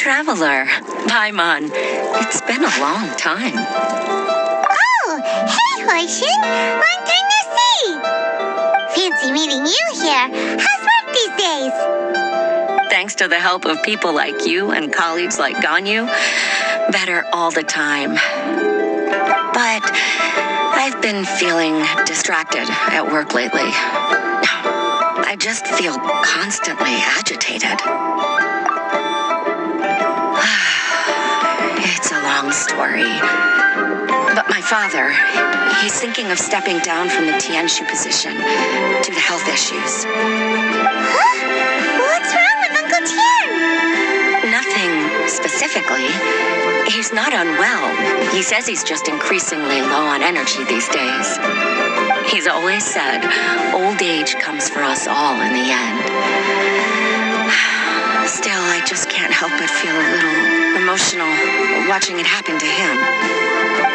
traveler. Paimon. It's been a long time. Oh, hey, Hoishin. Long time no see. Fancy meeting you here. How's work these days? Thanks to the help of people like you and colleagues like Ganyu, better all the time. But I've been feeling distracted at work lately. I just feel constantly agitated. It's a long story. But my father, he's thinking of stepping down from the Tianshu position due to health issues. Huh? What's wrong with Uncle Tian? Nothing specifically. He's not unwell. He says he's just increasingly low on energy these days. He's always said old age comes for us all in the end. Still, I just can't help but feel a little emotional watching it happen to him.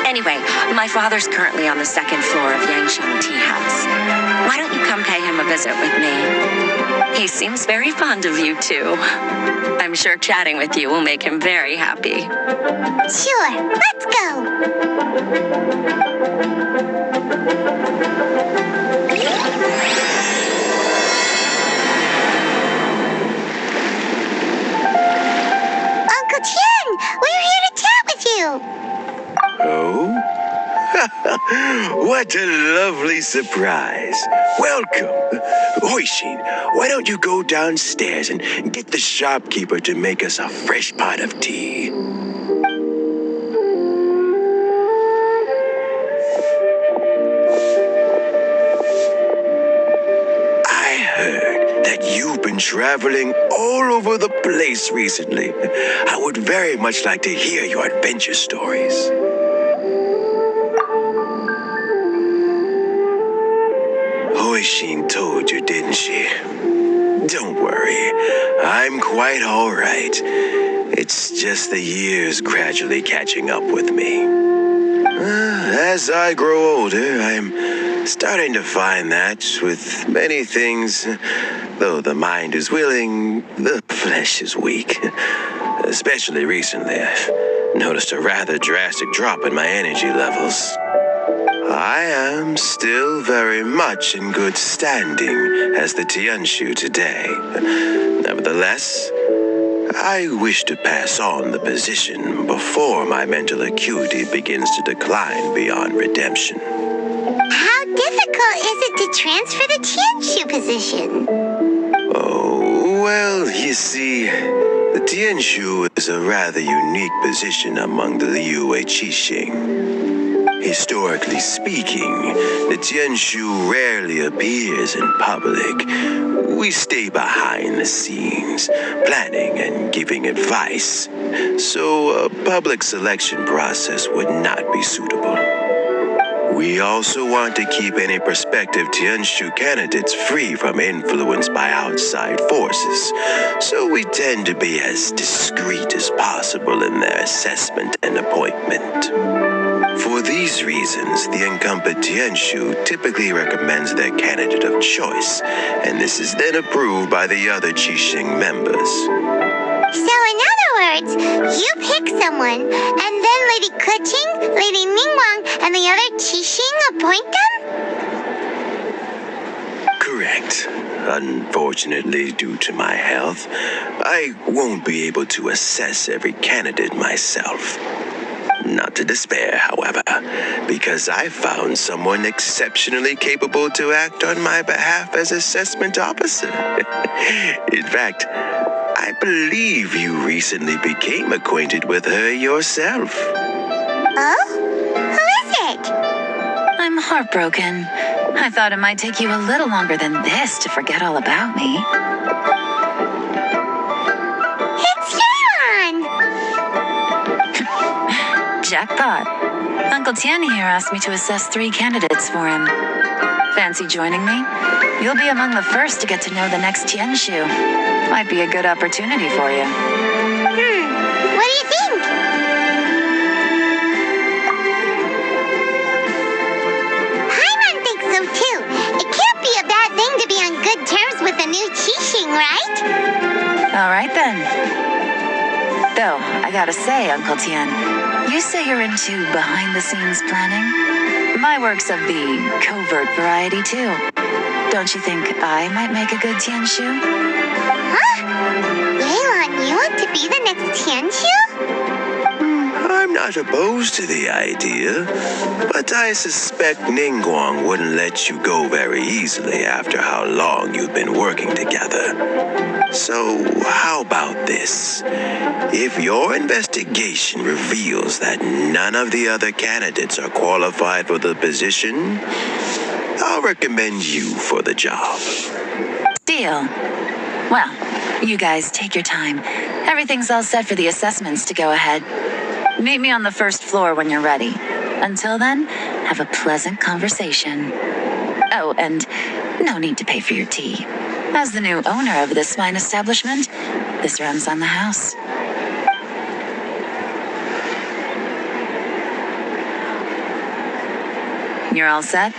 Anyway, my father's currently on the second floor of Yangshan Tea House. Why don't you come pay him a visit with me? He seems very fond of you, too. I'm sure chatting with you will make him very happy. Sure, let's go. Uncle Tian, we're here to chat with you. Oh? What a lovely surprise. Welcome. Hoishin, why don't you go downstairs and get the shopkeeper to make us a fresh pot of tea? I heard that you've been traveling all over the place recently. I would very much like to hear your adventure stories. Hoishin told you, didn't she? Don't worry, I'm quite all right. It's just the years gradually catching up with me. As I grow older, I'm starting to find that with many things, though the mind is willing, the flesh is weak. Especially recently, I've noticed a rather drastic drop in my energy levels. I am still very much in good standing as the Tianshu today. Nevertheless, I wish to pass on the position before my mental acuity begins to decline beyond redemption. How difficult is it to transfer the Tianshu position? Oh, well, you see, the Tianshu is a rather unique position among the Liu Qixing. Historically speaking, the Tianshu rarely appears in public. We stay behind the scenes, planning and giving advice, so a public selection process would not be suitable. We also want to keep any prospective Tianshu candidates free from influence by outside forces, so we tend to be as discreet as possible in their assessment and appointment. For these reasons, the incumbent Tianshu typically recommends their candidate of choice, and this is then approved by the other Qixing members. So in other words, you pick someone, and then Lady Keqing, Lady Ningguang, and the other Qixing appoint them? Correct. Unfortunately, due to my health, I won't be able to assess every candidate myself. Not to despair, however, because I found someone exceptionally capable to act on my behalf as assessment officer. In fact, I believe you recently became acquainted with her yourself. Oh? Who is it? I'm heartbroken. I thought it might take you a little longer than this to forget all about me. It's Yelan! Jackpot. Uncle Tian here asked me to assess 3 candidates for him. Fancy joining me? You'll be among the first to get to know the next Tianshu. Might be a good opportunity for you. What do you think? Paimon thinks so too. It can't be a bad thing to be on good terms with a new Qixing, right? All right then. Though, I gotta say, Uncle Tien, you say you're into behind-the-scenes planning? My work's of the covert variety, too. Don't you think I might make a good Tianshu? Huh? Yelan, you want to be the next Tianshu? I'm not opposed to the idea, but I suspect Ningguang wouldn't let you go very easily after how long you've been working together. So, how about this? If your investigation reveals that none of the other candidates are qualified for the position, I'll recommend you for the job. Deal. Well, you guys take your time. Everything's all set for the assessments to go ahead. Meet me on the first floor when you're ready. Until then, have a pleasant conversation. Oh, and no need to pay for your tea. As the new owner of this fine establishment, this runs on the house. You're all set?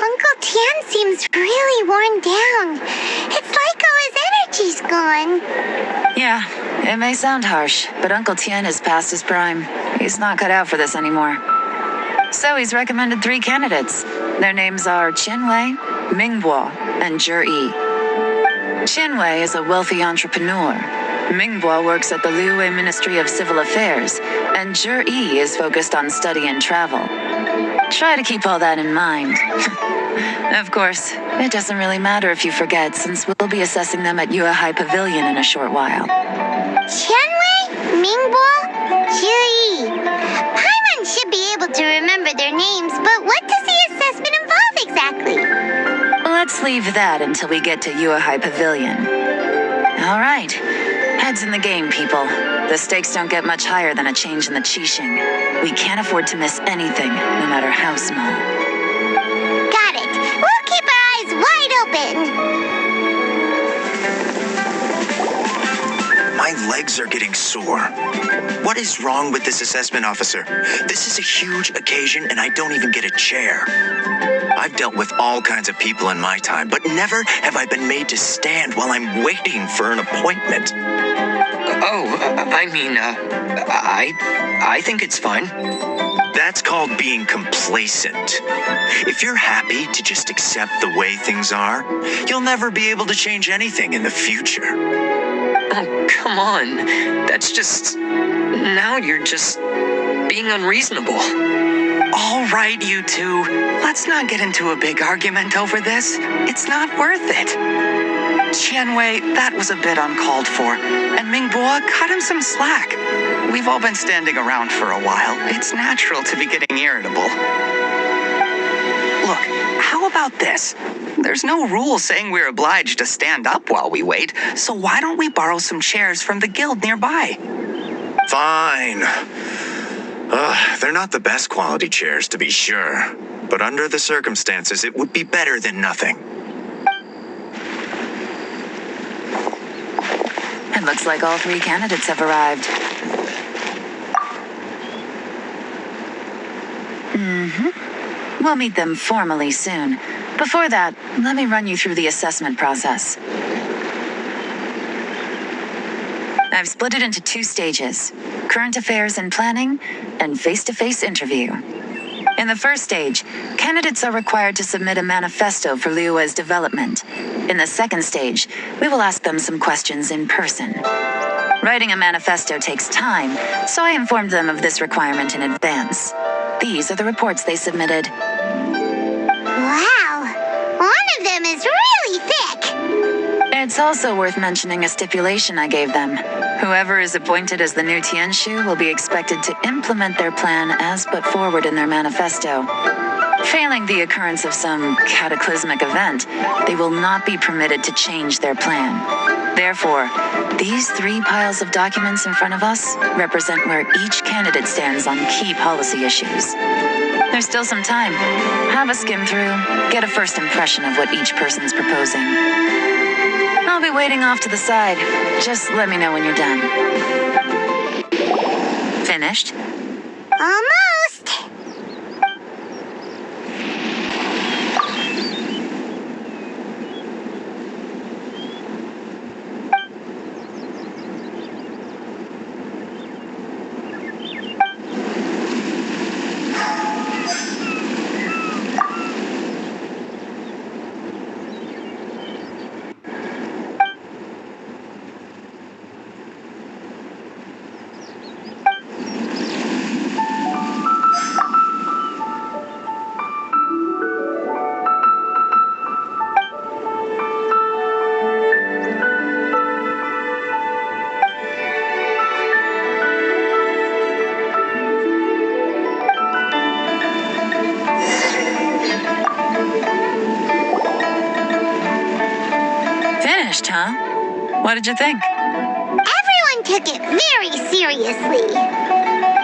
Uncle Tien seems really worn down. It's like all his energy's gone. Yeah, it may sound harsh, but Uncle Tien is past his prime. He's not cut out for this anymore. So he's recommended 3 candidates. Their names are Qinwei, Mingbo, and Zhi. Qinwei is a wealthy entrepreneur. Mingbo works at the Liyue Ministry of Civil Affairs, and Zhi is focused on study and travel. Try to keep all that in mind. Of course, it doesn't really matter if you forget, since we'll be assessing them at Yuehai Pavilion in a short while. Qianwei, Mingbo, Zhi. Paimon should be able to remember their names, but what does the assessment involve exactly? Let's leave that until we get to Yuehai Pavilion. All right, heads in the game, people. The stakes don't get much higher than a change in the Qixing. We can't afford to miss anything, no matter how small. Got it. We'll keep our eyes wide open. My legs are getting sore. What is wrong with this assessment officer? This is a huge occasion and I don't even get a chair. I've dealt with all kinds of people in my time, but never have I been made to stand while I'm waiting for an appointment. I think it's fine. That's called being complacent. If you're happy to just accept the way things are, you'll never be able to change anything in the future. Oh, come on. That's just... Now you're just being unreasonable. All right, you two. Let's not get into a big argument over this. It's not worth it. Qianwei, that was a bit uncalled for. And Mingbo, cut him some slack. We've all been standing around for a while. It's natural to be getting irritable. Look, how about this? There's no rule saying we're obliged to stand up while we wait, so why don't we borrow some chairs from the guild nearby? Fine. They're not the best quality chairs, to be sure. But under the circumstances, it would be better than nothing. It looks like all 3 candidates have arrived. We'll meet them formally soon. Before that, let me run you through the assessment process. I've split it into 2 stages: current affairs and planning, and face-to-face interview. In the first stage, candidates are required to submit a manifesto for Liyue's development. In the second stage, we will ask them some questions in person. Writing a manifesto takes time, so I informed them of this requirement in advance. These are the reports they submitted. Wow. One of them is really thick. It's also worth mentioning a stipulation I gave them. Whoever is appointed as the new Tianshu will be expected to implement their plan as put forward in their manifesto. Failing the occurrence of some cataclysmic event, they will not be permitted to change their plan. Therefore, these 3 piles of documents in front of us represent where each candidate stands on key policy issues. There's still some time. Have a skim through, get a first impression of what each person's proposing. I'll be waiting off to the side. Just let me know when you're done. Finished? Almost. finished, huh? What did you think? Everyone took it very seriously.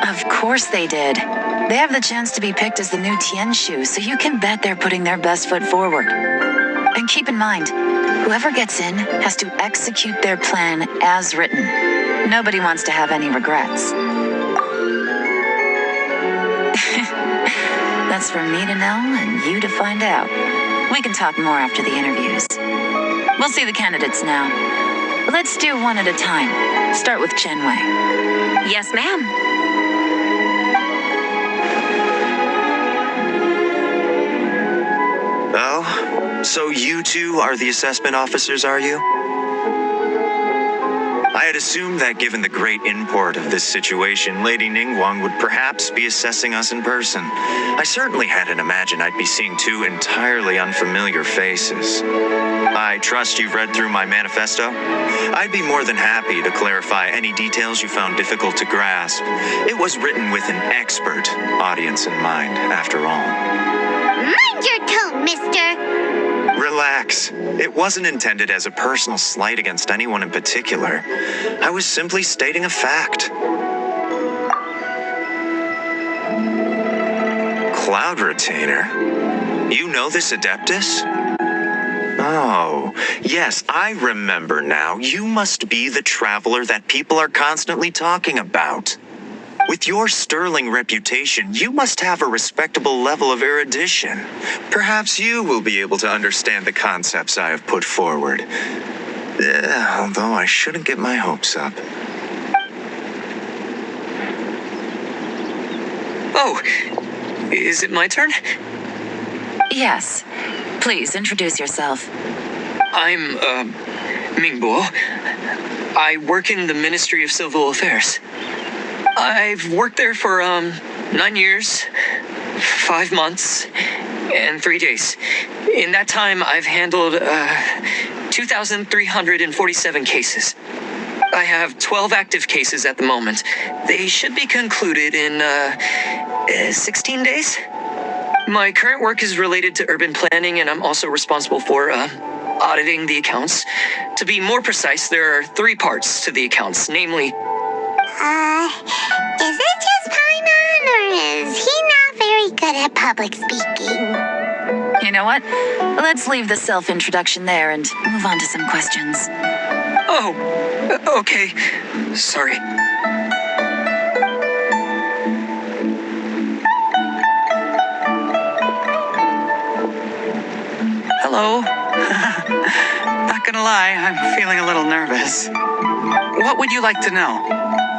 Of course they did. They have the chance to be picked as the new Tianshu, so you can bet they're putting their best foot forward. And keep in mind, whoever gets in has to execute their plan as written. Nobody wants to have any regrets. That's for me to know and you to find out. We can talk more after the interviews. We'll see the candidates now. Let's do one at a time. Start with Chenwei. Yes, ma'am. Oh, so you two are the assessment officers, are you? I had assumed that given the great import of this situation, Lady Ningguang would perhaps be assessing us in person. I certainly hadn't imagined I'd be seeing two entirely unfamiliar faces. I trust you've read through my manifesto? I'd be more than happy to clarify any details you found difficult to grasp. It was written with an expert audience in mind, after all. Mind your tone, mister. Relax. It wasn't intended as a personal slight against anyone in particular. I was simply stating a fact. Cloud Retainer? You know this Adeptus? Oh, yes, I remember now. You must be the traveler that people are constantly talking about. With your sterling reputation, you must have a respectable level of erudition. Perhaps you will be able to understand the concepts I have put forward. Although I shouldn't get my hopes up. Oh, is it my turn? Yes. Please introduce yourself. I'm, Mingbo. I work in the Ministry of Civil Affairs. I've worked there for, 9 years, 5 months, and 3 days. In that time, I've handled, 2,347 cases. I have 12 active cases at the moment. They should be concluded in, 16 days. My current work is related to urban planning, and I'm also responsible for, auditing the accounts. To be more precise, there are 3 parts to the accounts, namely, Is it just Paimon, or is he not very good at public speaking? You know what? Let's leave the self-introduction there and move on to some questions. oh, okay, sorry. Hello. Not gonna lie, I'm feeling a little nervous. What would you like to know?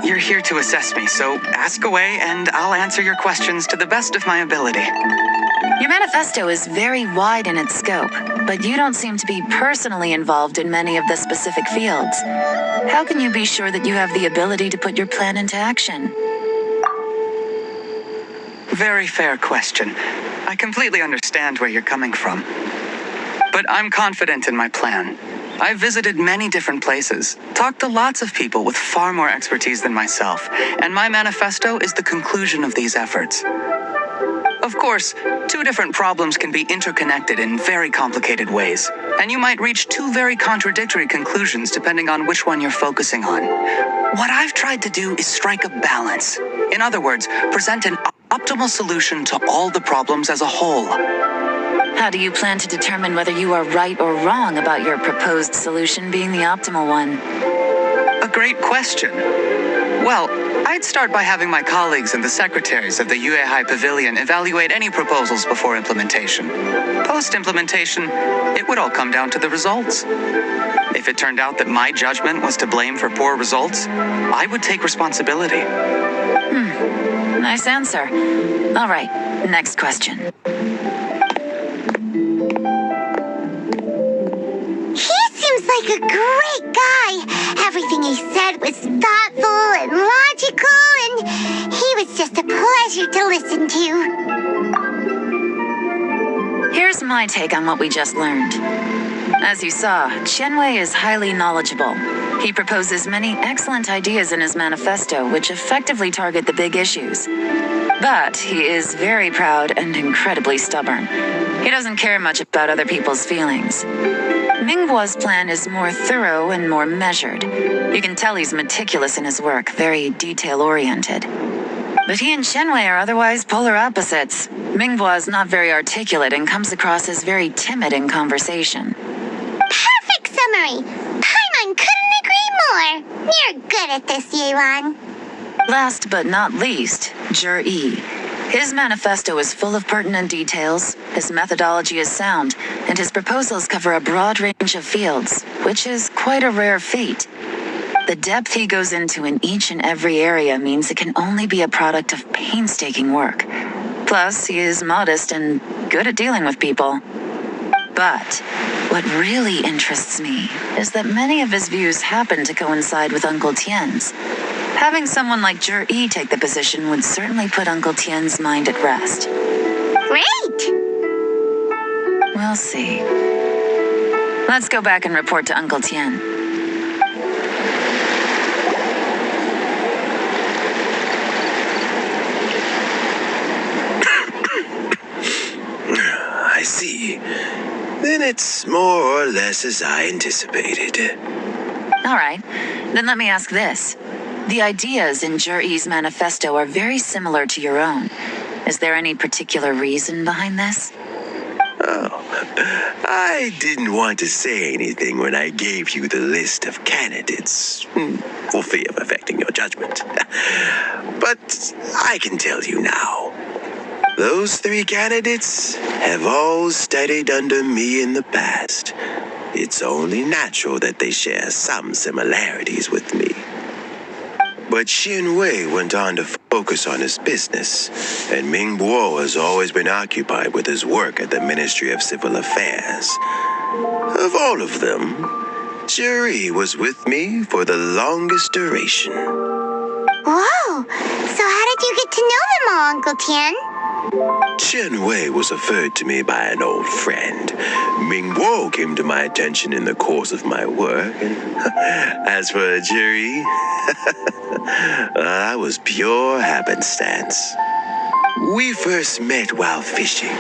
You're here to assess me, so ask away and I'll answer your questions to the best of my ability. Your manifesto is very wide in its scope, but you don't seem to be personally involved in many of the specific fields. How can you be sure that you have the ability to put your plan into action? Very fair question. I completely understand where you're coming from. But I'm confident in my plan. I've visited many different places, talked to lots of people with far more expertise than myself, and my manifesto is the conclusion of these efforts. Of course, 2 different problems can be interconnected in very complicated ways, and you might reach 2 very contradictory conclusions depending on which one you're focusing on. What I've tried to do is strike a balance. In other words, present an optimal solution to all the problems as a whole. How do you plan to determine whether you are right or wrong about your proposed solution being the optimal one? A great question. Well, I'd start by having my colleagues and the secretaries of the Yuehai Pavilion evaluate any proposals before implementation. Post-implementation, it would all come down to the results. If it turned out that my judgment was to blame for poor results, I would take responsibility. Nice answer. All right, next question. Like a great guy. Everything he said was thoughtful and logical, and he was just a pleasure to listen to. Here's my take on what we just learned. As you saw, Chenwei is highly knowledgeable. He proposes many excellent ideas in his manifesto, which effectively target the big issues. But he is very proud and incredibly stubborn. He doesn't care much about other people's feelings. Ming Mingguo's plan is more thorough and more measured. You can tell he's meticulous in his work, very detail-oriented. But he and Qianwei are otherwise polar opposites. Mingguo is not very articulate and comes across as very timid in conversation. Perfect summary. Paimon couldn't agree more. You're good at this, Yelan. Last but not least, Zhi. His manifesto is full of pertinent details, his methodology is sound, and his proposals cover a broad range of fields, which is quite a rare feat. The depth he goes into in each and every area means it can only be a product of painstaking work. Plus, he is modest and good at dealing with people. But what really interests me is that many of his views happen to coincide with Uncle Tien's. Having someone like Zhi take the position would certainly put Uncle Tien's mind at rest. Great! We'll see. Let's go back and report to Uncle Tien. I see. Then it's more or less as I anticipated. All right, then let me ask this. The ideas in Zhi's manifesto are very similar to your own. Is there any particular reason behind this? Oh, I didn't want to say anything when I gave you the list of candidates, for fear of affecting your judgment. But I can tell you now. Those 3 candidates have all studied under me in the past. It's only natural that they share some similarities with me. But Qianwei went on to focus on his business, and Mingguo has always been occupied with his work at the Ministry of Civil Affairs. Of all of them, Zhi was with me for the longest duration. Whoa! So how did you get to know them all, Uncle Tien? Qianwei was referred to me by an old friend. Mingguo came to my attention in the course of my work, and as for Zhi, that was pure happenstance. We first met while fishing.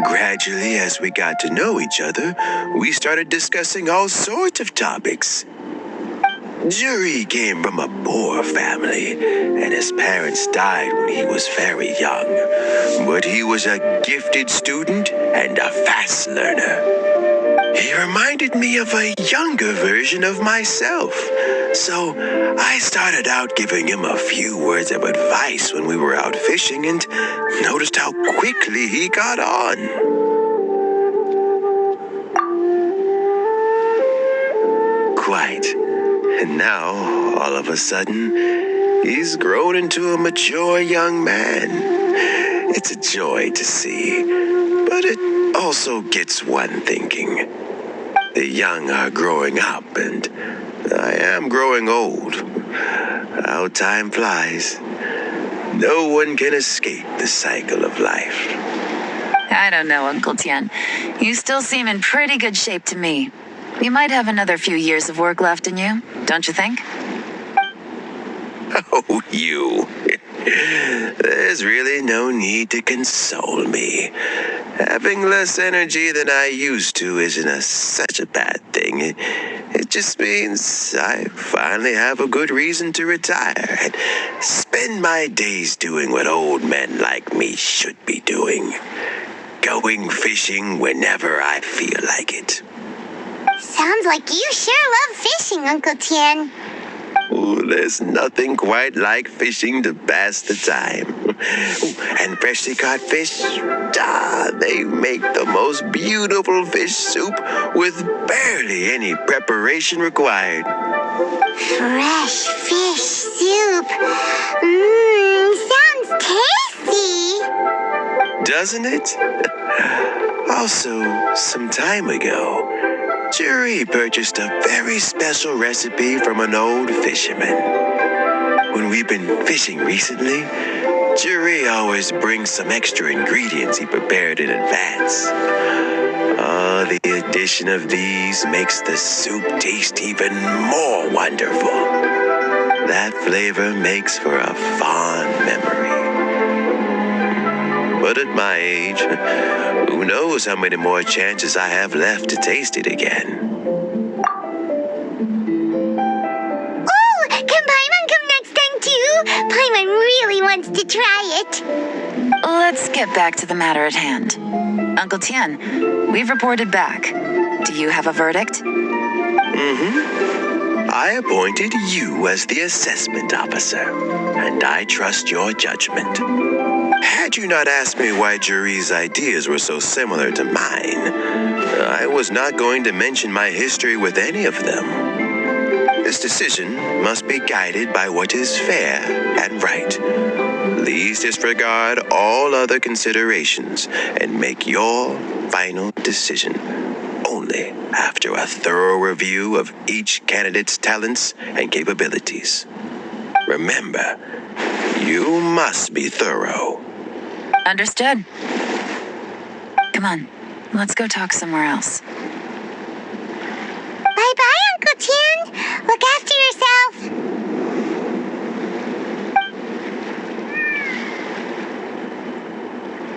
Gradually, as we got to know each other, we started discussing all sorts of topics. Zhi came from a poor family, and his parents died when he was very young. But he was a gifted student and a fast learner. He reminded me of a younger version of myself. So I started out giving him a few words of advice when we were out fishing and noticed how quickly he got on. Quite. And now, all of a sudden, he's grown into a mature young man. It's a joy to see, but it also gets one thinking. The young are growing up, and I am growing old. How time flies. No one can escape the cycle of life. I don't know, Uncle Tien. You still seem in pretty good shape to me. You might have another few years of work left in you, don't you think? Oh, you. There's really no need to console me. Having less energy than I used to isn't such a bad thing. It just means I finally have a good reason to retire and spend my days doing what old men like me should be doing. Going fishing whenever I feel like it. Sounds like you sure love fishing, Uncle Tien. Oh, there's nothing quite like fishing to pass the time. And freshly caught fish, they make the most beautiful fish soup with barely any preparation required. Fresh fish soup. Sounds tasty. Doesn't it? Also, some time ago, Zhi purchased a very special recipe from an old fisherman. When we've been fishing recently, Zhi always brings some extra ingredients he prepared in advance. The addition of these makes the soup taste even more wonderful. That flavor makes for a fond memory. but at my age, who knows how many more chances I have left to taste it again. Oh, can Paimon come next time too? Paimon really wants to try it. Let's get back to the matter at hand. Uncle Tien, we've reported back. Do you have a verdict? I appointed you as the assessment officer, and I trust your judgment. Had you not asked me why Juri's ideas were so similar to mine, I was not going to mention my history with any of them. This decision must be guided by what is fair and right. Please disregard all other considerations and make your final decision only after a thorough review of each candidate's talents and capabilities. Remember, you must be thorough. Understood. Come on, let's go talk somewhere else. Bye-bye, Uncle Tien. Look after yourself.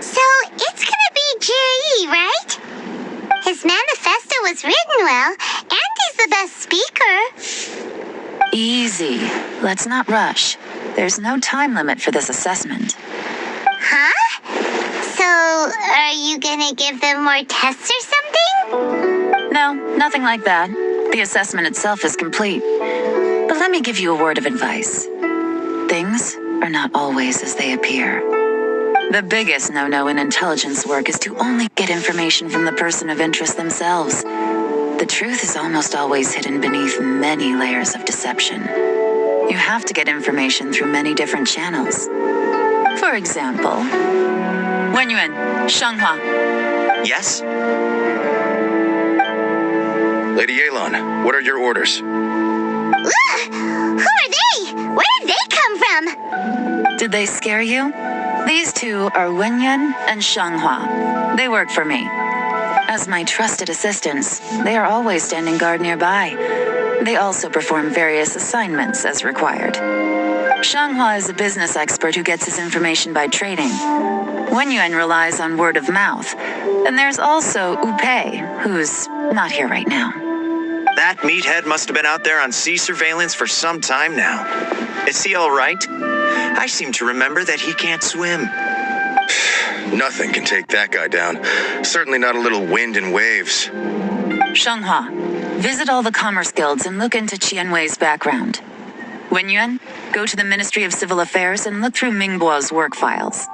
So, it's gonna be Jerry, right? His manifesto was written well, and he's the best speaker. Easy. Let's not rush. There's no time limit for this assessment. Huh? So, are you gonna give them more tests or something? No, nothing like that. The assessment itself is complete. But let me give you a word of advice. Things are not always as they appear. The biggest no-no in intelligence work is to only get information from the person of interest themselves. The truth is almost always hidden beneath many layers of deception. You have to get information through many different channels. For example, Wenyuan, Shanghua. Yes? Lady Yelan, what are your orders? Ugh! Who are they? Where did they come from? Did they scare you? These two are Wenyuan and Shanghua. They work for me. As my trusted assistants, they are always standing guard nearby. They also perform various assignments as required. Shanghua is a business expert who gets his information by trading. Wenyuan relies on word of mouth. And there's also Upei, who's not here right now. That meathead must have been out there on sea surveillance for some time now. Is he all right? I seem to remember that he can't swim. Nothing can take that guy down. Certainly not a little wind and waves. Shanghua, visit all the commerce guilds and look into Qianwei's background. Wenyuan, go to the Ministry of Civil Affairs and look through Mingbo's work files.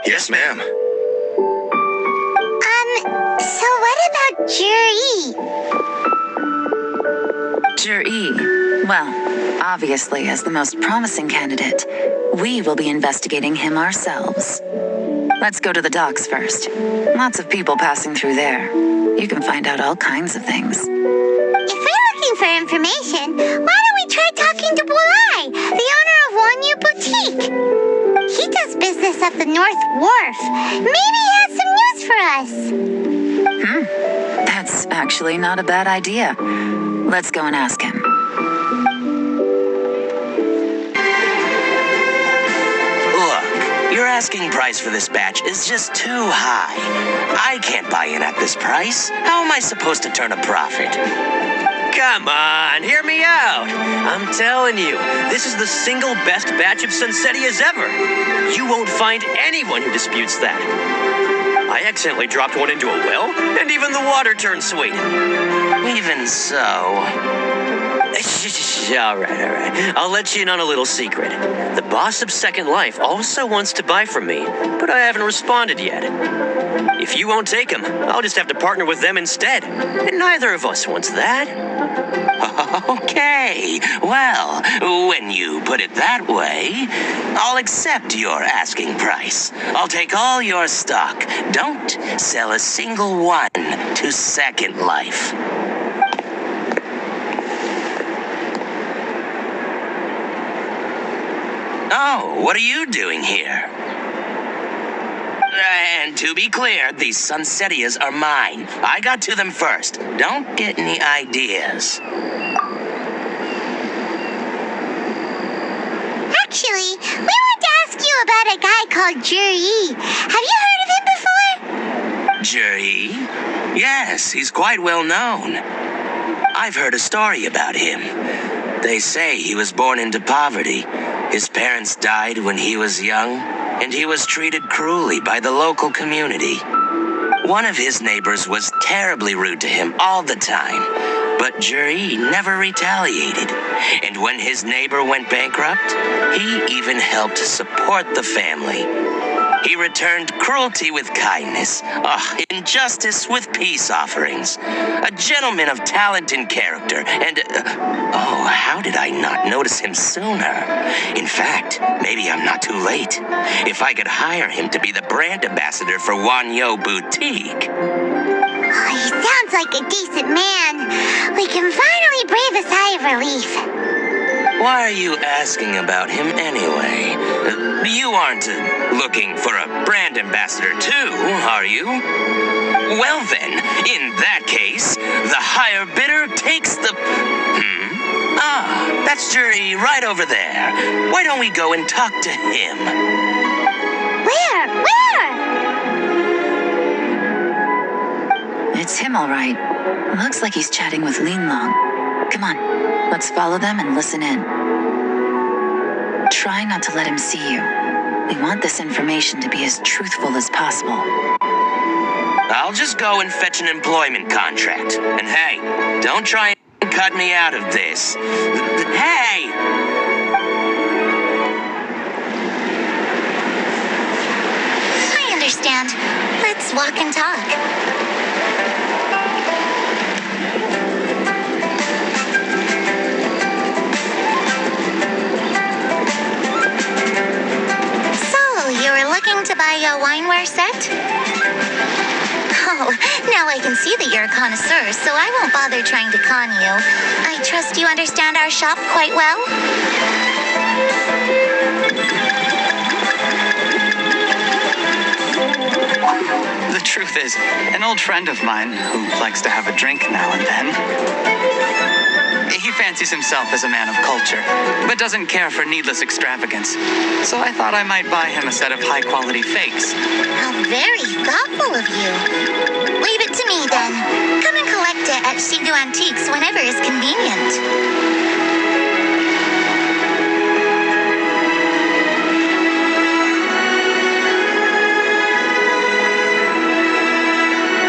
Yes, ma'am. So what about Juri? Juri, well, obviously as the most promising candidate, we will be investigating him ourselves. Let's go to the docks first. Lots of people passing through there. You can find out all kinds of things. If we're looking for information, why don't we try talking to Bulai, the owner of Wanyu Boutique? He does business at the North Wharf. Maybe he has some news for us. That's actually not a bad idea. Let's go and ask him. Look, your asking price for this batch is just too high. I can't buy in at this price. How am I supposed to turn a profit? Come on, hear me out. I'm telling you, this is the single best batch of Sunsettias ever. You won't find anyone who disputes that. I accidentally dropped one into a well, and even the water turned sweet. Even so... All right. I'll let you in on a little secret. The boss of Second Life also wants to buy from me, but I haven't responded yet. If you won't take him, I'll just have to partner with them instead. And neither of us wants that. Okay, well, when you put it that way, I'll accept your asking price. I'll take all your stock. Don't sell a single one to Second Life. Oh, what are you doing here? And to be clear, these Sunsettias are mine. I got to them first. Don't get any ideas. Actually, we want to ask ask you about a guy called Juri. Have you heard of him before? Jerry? Yes, he's quite well known. I've heard a story about him. They say he was born into poverty. His parents died when he was young, and he was treated cruelly by the local community. One of his neighbors was terribly rude to him all the time, but Jerry never retaliated. And when his neighbor went bankrupt, he even helped support the family. He returned cruelty with kindness, injustice with peace offerings. A gentleman of talent and character, and how did I not notice him sooner? In fact, maybe I'm not too late. If I could hire him to be the brand ambassador for Wanyo Boutique. Oh, he sounds like a decent man. We can finally breathe a sigh of relief. Why are you asking about him anyway? You aren't looking for a brand ambassador too, are you? Well then, in that case, the higher bidder takes the... that's Jerry right over there. Why don't we go and talk to him? Where? It's him, all right. Looks like he's chatting with Yelan. Come on, let's follow them and listen in. Try not to let him see you. We want this information to be as truthful as possible. I'll just go and fetch an employment contract. And hey, don't try and cut me out of this. Hey! I understand. Let's walk and talk. Looking to buy a wineware set? Oh, now I can see that you're a connoisseur, so I won't bother trying to con you. I trust you understand our shop quite well? The truth is, an old friend of mine who likes to have a drink now and then. He fancies himself as a man of culture, but doesn't care for needless extravagance. So I thought I might buy him a set of high-quality fakes. How very thoughtful of you. Leave it to me, then. Come and collect it at Shigu Antiques whenever is convenient.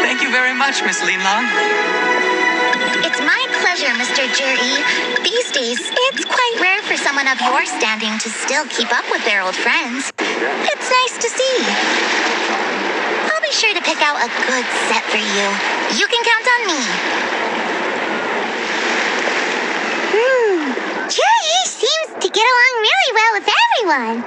Thank you very much, Miss Yelan. It's my pleasure, Mr. Jerry. These days, it's quite rare for someone of your standing to still keep up with their old friends. It's nice to see. I'll be sure to pick out a good set for you. You can count on me. Jerry seems to get along really well with everyone.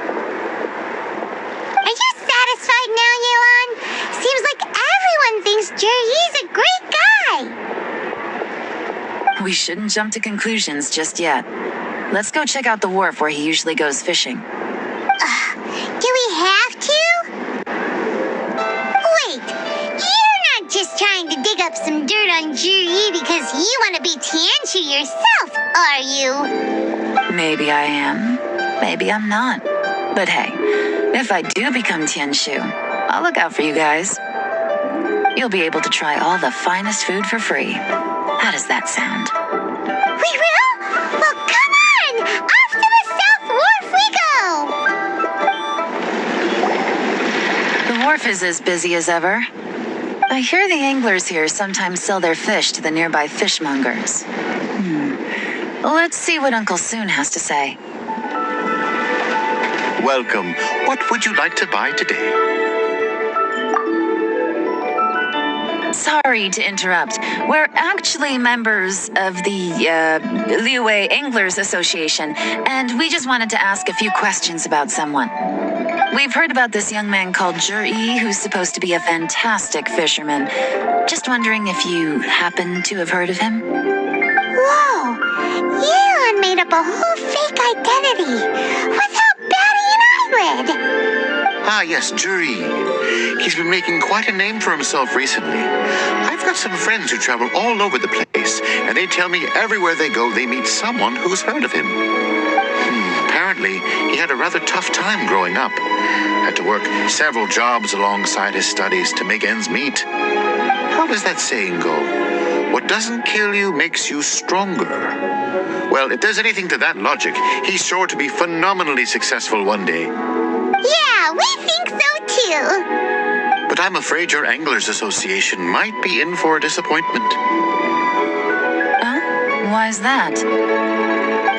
Are you satisfied now, Yelan? Seems like everyone thinks Jerry's a great guy. We shouldn't jump to conclusions just yet. Let's go check out the wharf where he usually goes fishing. Do we have to? Wait, you're not just trying to dig up some dirt on Juri because you want to be Tianshu yourself, are you? Maybe I am. Maybe I'm not. But hey, if I do become Tianshu, I'll look out for you guys. You'll be able to try all the finest food for free. How does that sound? We will? Well, come on! Off to the South Wharf we go! The wharf is as busy as ever. I hear the anglers here sometimes sell their fish to the nearby fishmongers. Let's see what Uncle Soon has to say. Welcome. What would you like to buy today? Sorry to interrupt. We're actually members of the Liyue Anglers Association, and we just wanted to ask a few questions about someone. We've heard about this young man called Juri, who's supposed to be a fantastic fisherman. Just wondering if you happen to have heard of him? Whoa! Yelan made up a whole fake identity without batting an eyelid! Ah, yes, Juri. He's been making quite a name for himself recently. I've got some friends who travel all over the place, and they tell me everywhere they go, they meet someone who's heard of him. Apparently Apparently, he had a rather tough time growing up. Had to work several jobs alongside his studies to make ends meet. How does that saying go? What doesn't kill you makes you stronger. Well, if there's anything to that logic, he's sure to be phenomenally successful one day. Yeah, we think so too. But I'm afraid your Anglers Association might be in for a disappointment. Why's that?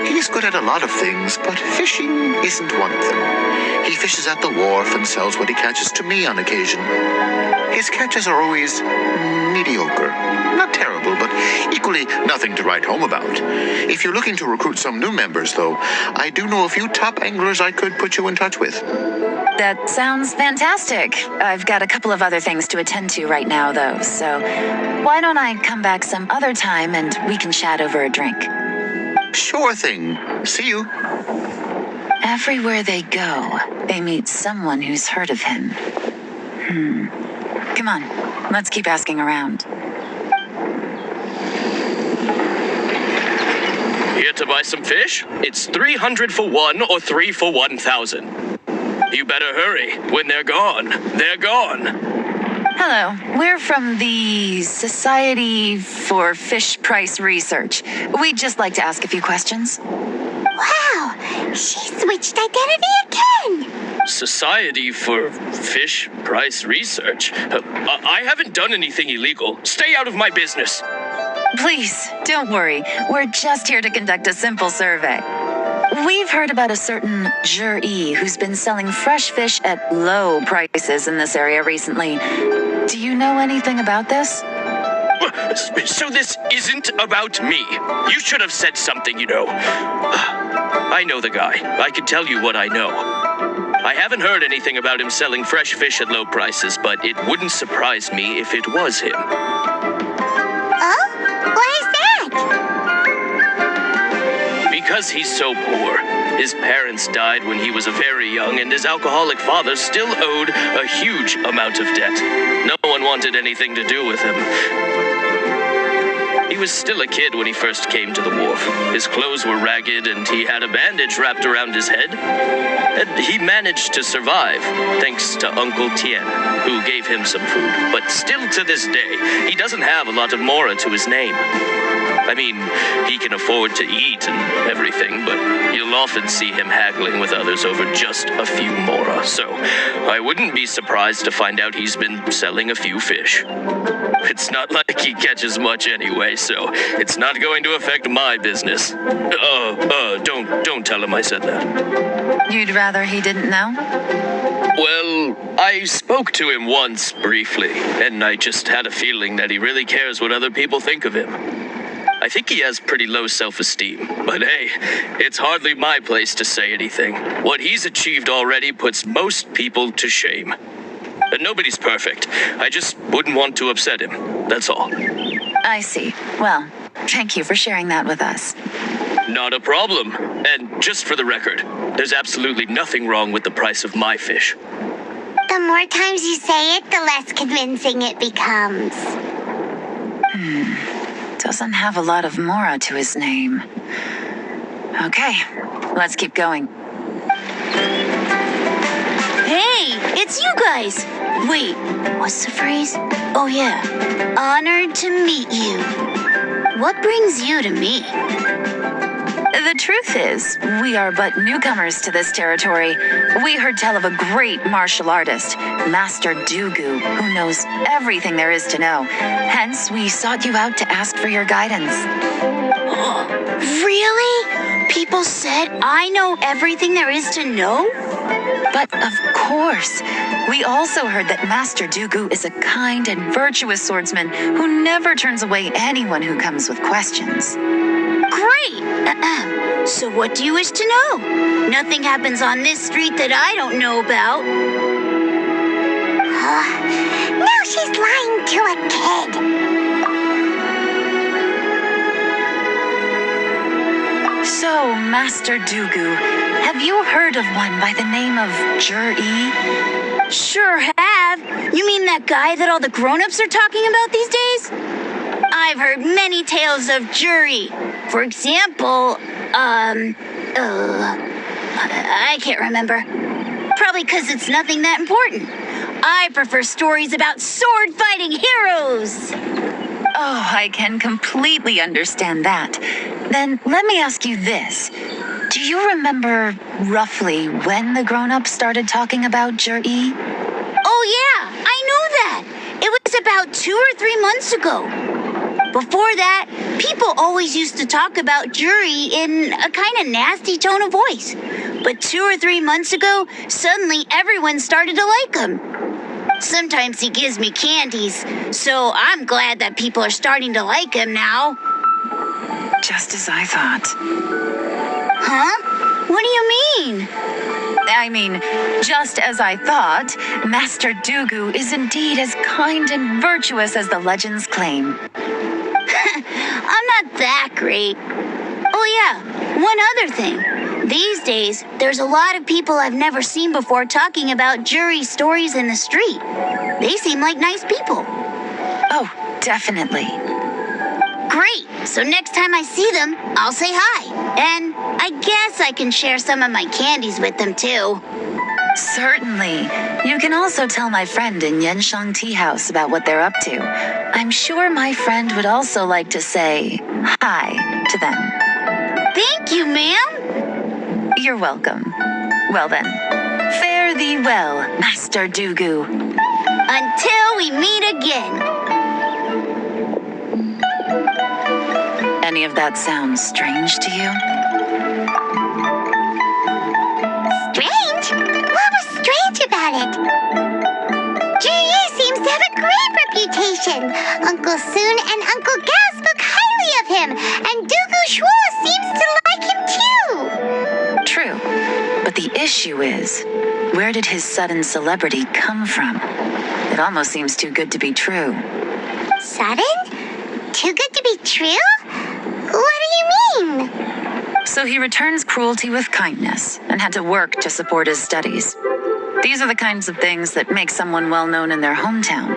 He's good at a lot of things, but fishing isn't one of them. He fishes at the wharf and sells what he catches to me on occasion. His catches are always mediocre. Not terrible, but equally nothing to write home about. If you're looking to recruit some new members, though, I do know a few top anglers I could put you in touch with. That sounds fantastic. I've got a couple of other things to attend to right now, though, so why don't I come back some other time and we can chat over a drink? Sure thing. See you. Everywhere they go, they meet someone who's heard of him. Come on, let's keep asking around. Here to buy some fish? It's 300 for one or 3 for 1,000. You better hurry. When they're gone, they're gone. Hello, we're from the Society for Fish Price Research. We'd just like to ask a few questions. Wow, she switched identity again. Society for Fish Price Research? I haven't done anything illegal. Stay out of my business. Please, don't worry. We're just here to conduct a simple survey. We've heard about a certain Jur-E who's been selling fresh fish at low prices in this area recently. Do you know anything about this? So this isn't about me. You should have said something, you know. I know the guy. I can tell you what I know. I haven't heard anything about him selling fresh fish at low prices, but it wouldn't surprise me if it was him. Oh? Why is that? Because he's so poor. His parents died when he was very young, and his alcoholic father still owed a huge amount of debt. No one wanted anything to do with him. He was still a kid when he first came to the wharf. His clothes were ragged, and he had a bandage wrapped around his head. And he managed to survive, thanks to Uncle Tien, who gave him some food. But still to this day, he doesn't have a lot of mora to his name. I mean, he can afford to eat and everything, but you'll often see him haggling with others over just a few mora. So I wouldn't be surprised to find out he's been selling a few fish. It's not like he catches much anyway, so it's not going to affect my business. Don't tell him I said that. You'd rather he didn't know? Well, I spoke to him once briefly, and I just had a feeling that he really cares what other people think of him. I think he has pretty low self-esteem, but hey, it's hardly my place to say anything. What he's achieved already puts most people to shame. And nobody's perfect. I just wouldn't want to upset him, that's all. I see. Well, thank you for sharing that with us. Not a problem. And just for the record, there's absolutely nothing wrong with the price of my fish. The more times you say it, the less convincing it becomes. Doesn't have a lot of mora to his name. Okay, let's keep going. Hey, it's you guys! Wait, what's the phrase? Oh yeah, honored to meet you. What brings you to me? The truth is, we are but newcomers to this territory. We heard tell of a great martial artist, Master Dugu, who knows everything there is to know. Hence, we sought you out to ask for your guidance. Really? People said I know everything there is to know? But of course, we also heard that Master Dugu is a kind and virtuous swordsman who never turns away anyone who comes with questions. Great! So what do you wish to know? Nothing happens on this street that I don't know about. Now she's lying to a kid. So, Master Dugu, have you heard of one by the name of Jur-E? Sure have. You mean that guy that all the grown-ups are talking about these days? I've heard many tales of Jur-E. For example, I can't remember. Probably because it's nothing that important. I prefer stories about sword-fighting heroes. Oh, I can completely understand that. Then let me ask you this. Do you remember roughly when the grown-ups started talking about Jur-E? Oh yeah, I know that. It was about 2 or 3 months ago. Before that, people always used to talk about Juri in a kind of nasty tone of voice. But 2 or 3 months ago, suddenly everyone started to like him. Sometimes he gives me candies, so I'm glad that people are starting to like him now. Just as I thought. Huh? What do you mean? I mean, just as I thought, Master Dugu is indeed as kind and virtuous as the legends claim. I'm not that great. Oh yeah, one other thing. These days, there's a lot of people I've never seen before talking about jury stories in the street. They seem like nice people. Oh, definitely. Great. So next time I see them, I'll say hi. And I guess I can share some of my candies with them too. Certainly. You can also tell my friend in Yenshang Tea House about what they're up to. I'm sure my friend would also like to say hi to them. Thank you, ma'am. You're welcome. Well then, fare thee well, Master Dugu. Until we meet again. Any of that sound strange to you? Strange? What was strange about it? Jiri seems to have a great reputation. Uncle Soon and Uncle Gao spoke highly of him, and Dugu Shuo seems to like him too. True, but the issue is, where did his sudden celebrity come from? It almost seems too good to be true. Sudden? Too good to be true? What do you mean? So he returns cruelty with kindness and had to work to support his studies. These are the kinds of things that make someone well known in their hometown.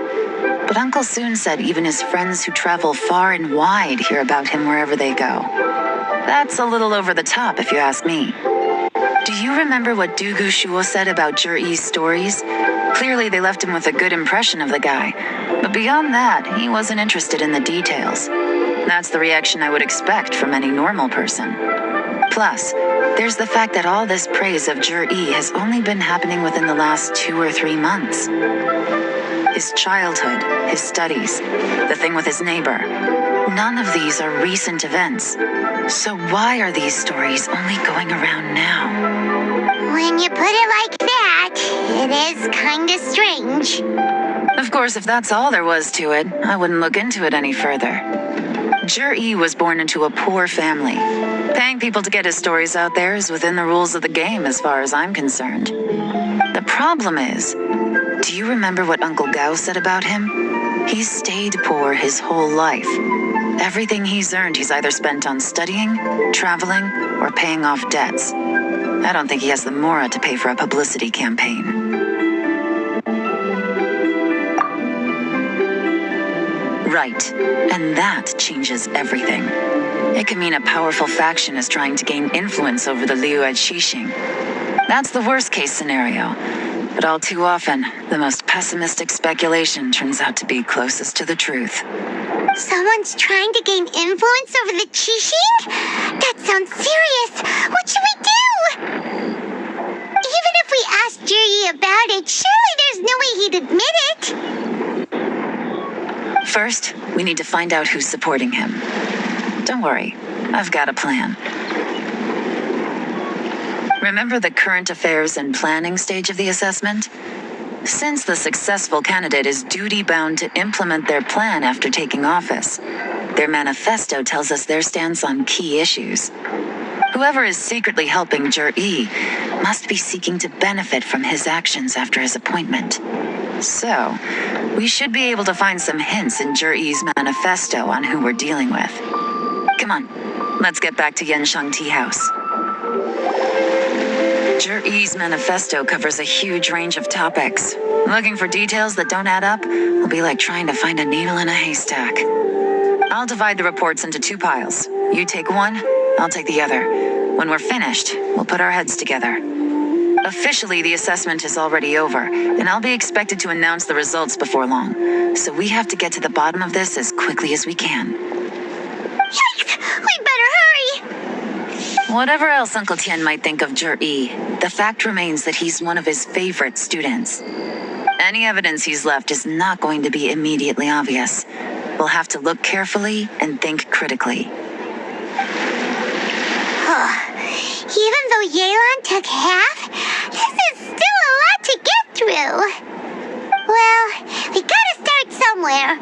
But Uncle Soon said even his friends who travel far and wide hear about him wherever they go. That's a little over the top, if you ask me. Do you remember what Dugu Shuo said about Jur-E's stories? Clearly they left him with a good impression of the guy. But beyond that, he wasn't interested in the details. That's the reaction I would expect from any normal person. Plus, there's the fact that all this praise of Jur-E has only been happening within the last 2 or 3 months. His childhood, his studies, the thing with his neighbor. None of these are recent events. So why are these stories only going around now? When you put it like that, it is kinda strange. Of course, if that's all there was to it, I wouldn't look into it any further. Jur-E was born into a poor family. Paying people to get his stories out there is within the rules of the game as far as I'm concerned. The problem is, do you remember what Uncle Gao said about him? He's stayed poor his whole life. Everything he's earned he's either spent on studying, traveling, or paying off debts. I don't think he has the mora to pay for a publicity campaign. Right, and that changes everything. It can mean a powerful faction is trying to gain influence over the Liu at Xixing. That's the worst case scenario. But all too often, the most pessimistic speculation turns out to be closest to the truth. Someone's trying to gain influence over the Qixing? That sounds serious. What should we do? Even if we asked Jiri about it, surely there's no way he'd admit it. First, we need to find out who's supporting him. Don't worry, I've got a plan. Remember the current affairs and planning stage of the assessment? Since the successful candidate is duty-bound to implement their plan after taking office, their manifesto tells us their stance on key issues. Whoever is secretly helping Jur-E must be seeking to benefit from his actions after his appointment. So, we should be able to find some hints in Jur-E's manifesto on who we're dealing with. Come on, let's get back to Yenshang Tea House. Jur-E's manifesto covers a huge range of topics. Looking for details that don't add up will be like trying to find a needle in a haystack. I'll divide the reports into 2 piles. You take one, I'll take the other. When we're finished, we'll put our heads together. Officially, the assessment is already over, and I'll be expected to announce the results before long. So we have to get to the bottom of this as quickly as we can. Yikes! We better hurry! Whatever else Uncle Tien might think of Jur-E, the fact remains that he's one of his favorite students. Any evidence he's left is not going to be immediately obvious. We'll have to look carefully and think critically. Even though Yelan took half, this is still a lot to get through. Well, we gotta start somewhere.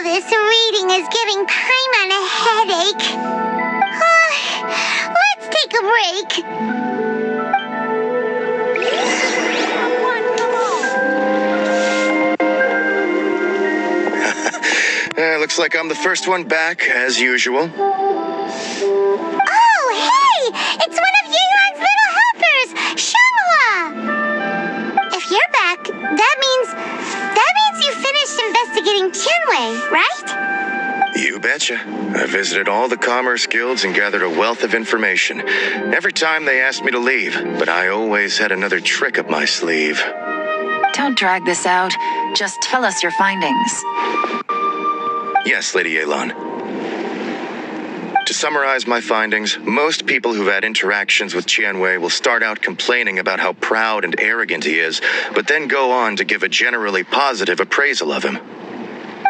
This reading is giving Paimon a headache. Let's take a break. Looks like I'm the first one back, as usual. Oh, hey! It's one of Yelan's little helpers, Shanghua! If you're back, that means you finished investigating Tianwei, right? You betcha. I visited all the commerce guilds and gathered a wealth of information. Every time they asked me to leave, but I always had another trick up my sleeve. Don't drag this out. Just tell us your findings. Yes, Lady Yelan. To summarize my findings, most people who've had interactions with Tianwei will start out complaining about how proud and arrogant he is, but then go on to give a generally positive appraisal of him.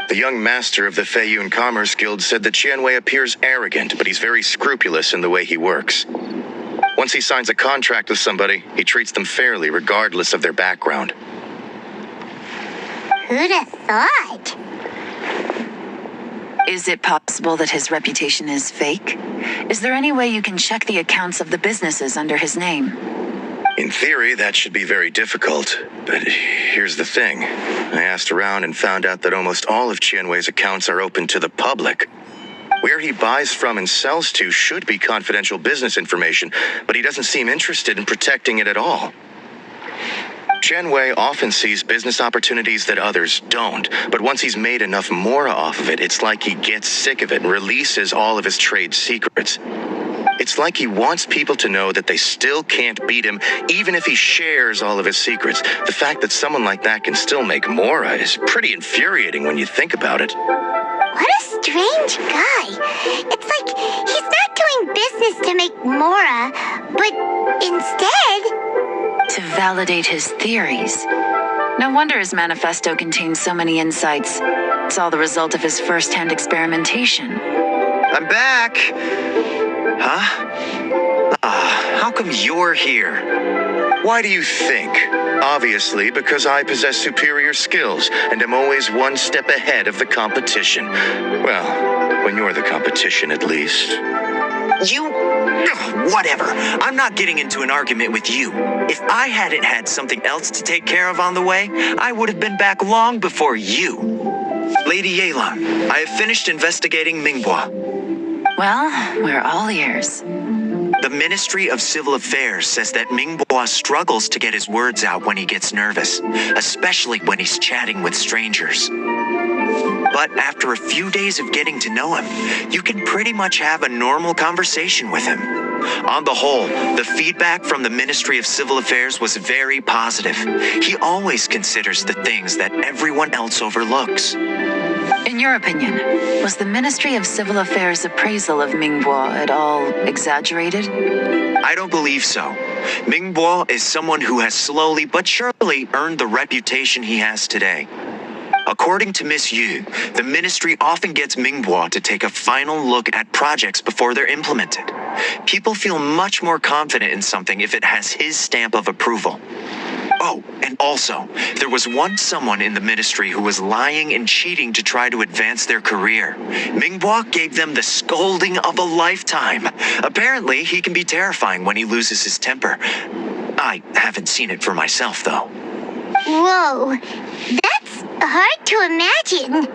The young master of the Feiyun Commerce Guild said that Tianwei appears arrogant, but he's very scrupulous in the way he works. Once he signs a contract with somebody, he treats them fairly regardless of their background. Who'd have thought? Is it possible that his reputation is fake? Is there any way you can check the accounts of the businesses under his name? In theory, that should be very difficult. But here's the thing. I asked around and found out that almost all of Tianwei's accounts are open to the public. Where he buys from and sells to should be confidential business information, but he doesn't seem interested in protecting it at all. Tianwei often sees business opportunities that others don't, but once he's made enough more off of it, it's like he gets sick of it and releases all of his trade secrets. It's like he wants people to know that they still can't beat him, even if he shares all of his secrets. The fact that someone like that can still make Mora is pretty infuriating when you think about it. What a strange guy. It's like he's not doing business to make Mora, but instead... to validate his theories. No wonder his manifesto contains so many insights. It's all the result of his first-hand experimentation. I'm back! Huh? How come you're here? Why do you think? Obviously, because I possess superior skills and am always one step ahead of the competition. Well, when you're the competition, at least. Whatever. I'm not getting into an argument with you. If I hadn't had something else to take care of on the way, I would have been back long before you. Lady Yelan, I have finished investigating Mingbua. Well, we're all ears. The Ministry of Civil Affairs says that Mingbua struggles to get his words out when he gets nervous, especially when he's chatting with strangers. But after a few days of getting to know him, you can pretty much have a normal conversation with him. On the whole, the feedback from the Ministry of Civil Affairs was very positive. He always considers the things that everyone else overlooks. In your opinion, was the Ministry of Civil Affairs' appraisal of Mingbo at all exaggerated? I don't believe so. Mingbo is someone who has slowly but surely earned the reputation he has today. According to Miss Yu, the ministry often gets Mingbo to take a final look at projects before they're implemented. People feel much more confident in something if it has his stamp of approval. Oh, and also, there was once someone in the ministry who was lying and cheating to try to advance their career. Mingbo gave them the scolding of a lifetime. Apparently, he can be terrifying when he loses his temper. I haven't seen it for myself, though. Whoa, that's hard to imagine.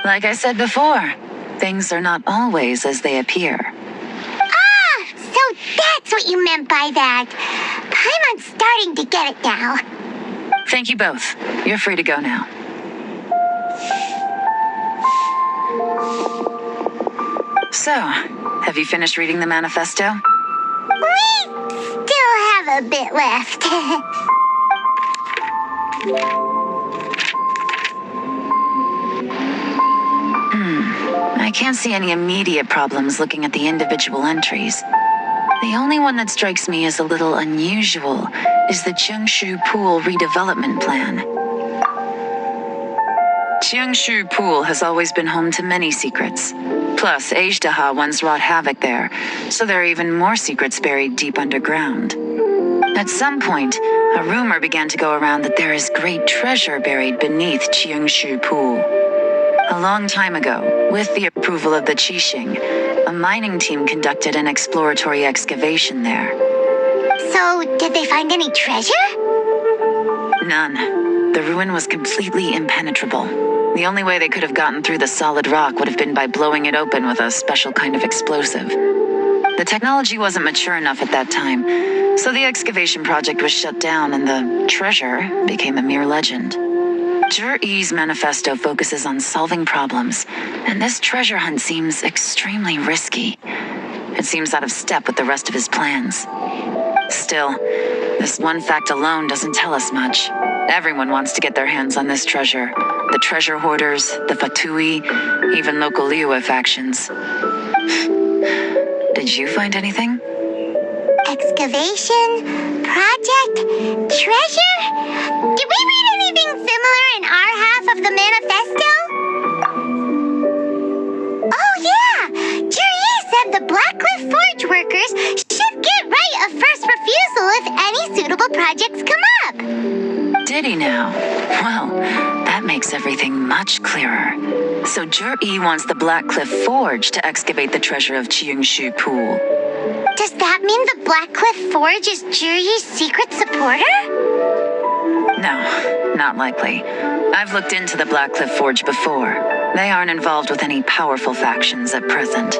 Like I said before, things are not always as they appear. Ah, so that's what you meant by that. I'm starting to get it now. Thank you both. You're free to go now. So, have you finished reading the manifesto? We still have a bit left. I can't see any immediate problems looking at the individual entries. The only one that strikes me as a little unusual is the Cheongshu Pool redevelopment plan. Cheongshu Pool has always been home to many secrets. Plus, Ajdaha once wrought havoc there, so there are even more secrets buried deep underground. At some point, a rumor began to go around that there is great treasure buried beneath Cheongshu Pool. A long time ago, with the approval of the Qixing, a mining team conducted an exploratory excavation there. So, did they find any treasure? None. The ruin was completely impenetrable. The only way they could have gotten through the solid rock would have been by blowing it open with a special kind of explosive. The technology wasn't mature enough at that time, so the excavation project was shut down and the treasure became a mere legend. Zhi-Yi's manifesto focuses on solving problems, and this treasure hunt seems extremely risky. It seems out of step with the rest of his plans. Still, this one fact alone doesn't tell us much. Everyone wants to get their hands on this treasure. The treasure hoarders, the Fatui, even local Liyue factions. Did you find anything? Excavation, project, treasure? Did we read anything similar in our half of the manifesto? Oh yeah! Zhi-Yi said the Blackcliff Forge workers should get right of first refusal if any suitable projects come up. Did he now? Well, that makes everything much clearer. So Zhi-Yi wants the Blackcliff Forge to excavate the treasure of Cheongshu Pool. Does that mean the Blackcliff Forge is Zhi-Yi's secret supporter? No, not likely. I've looked into the Blackcliff Forge before. They aren't involved with any powerful factions at present.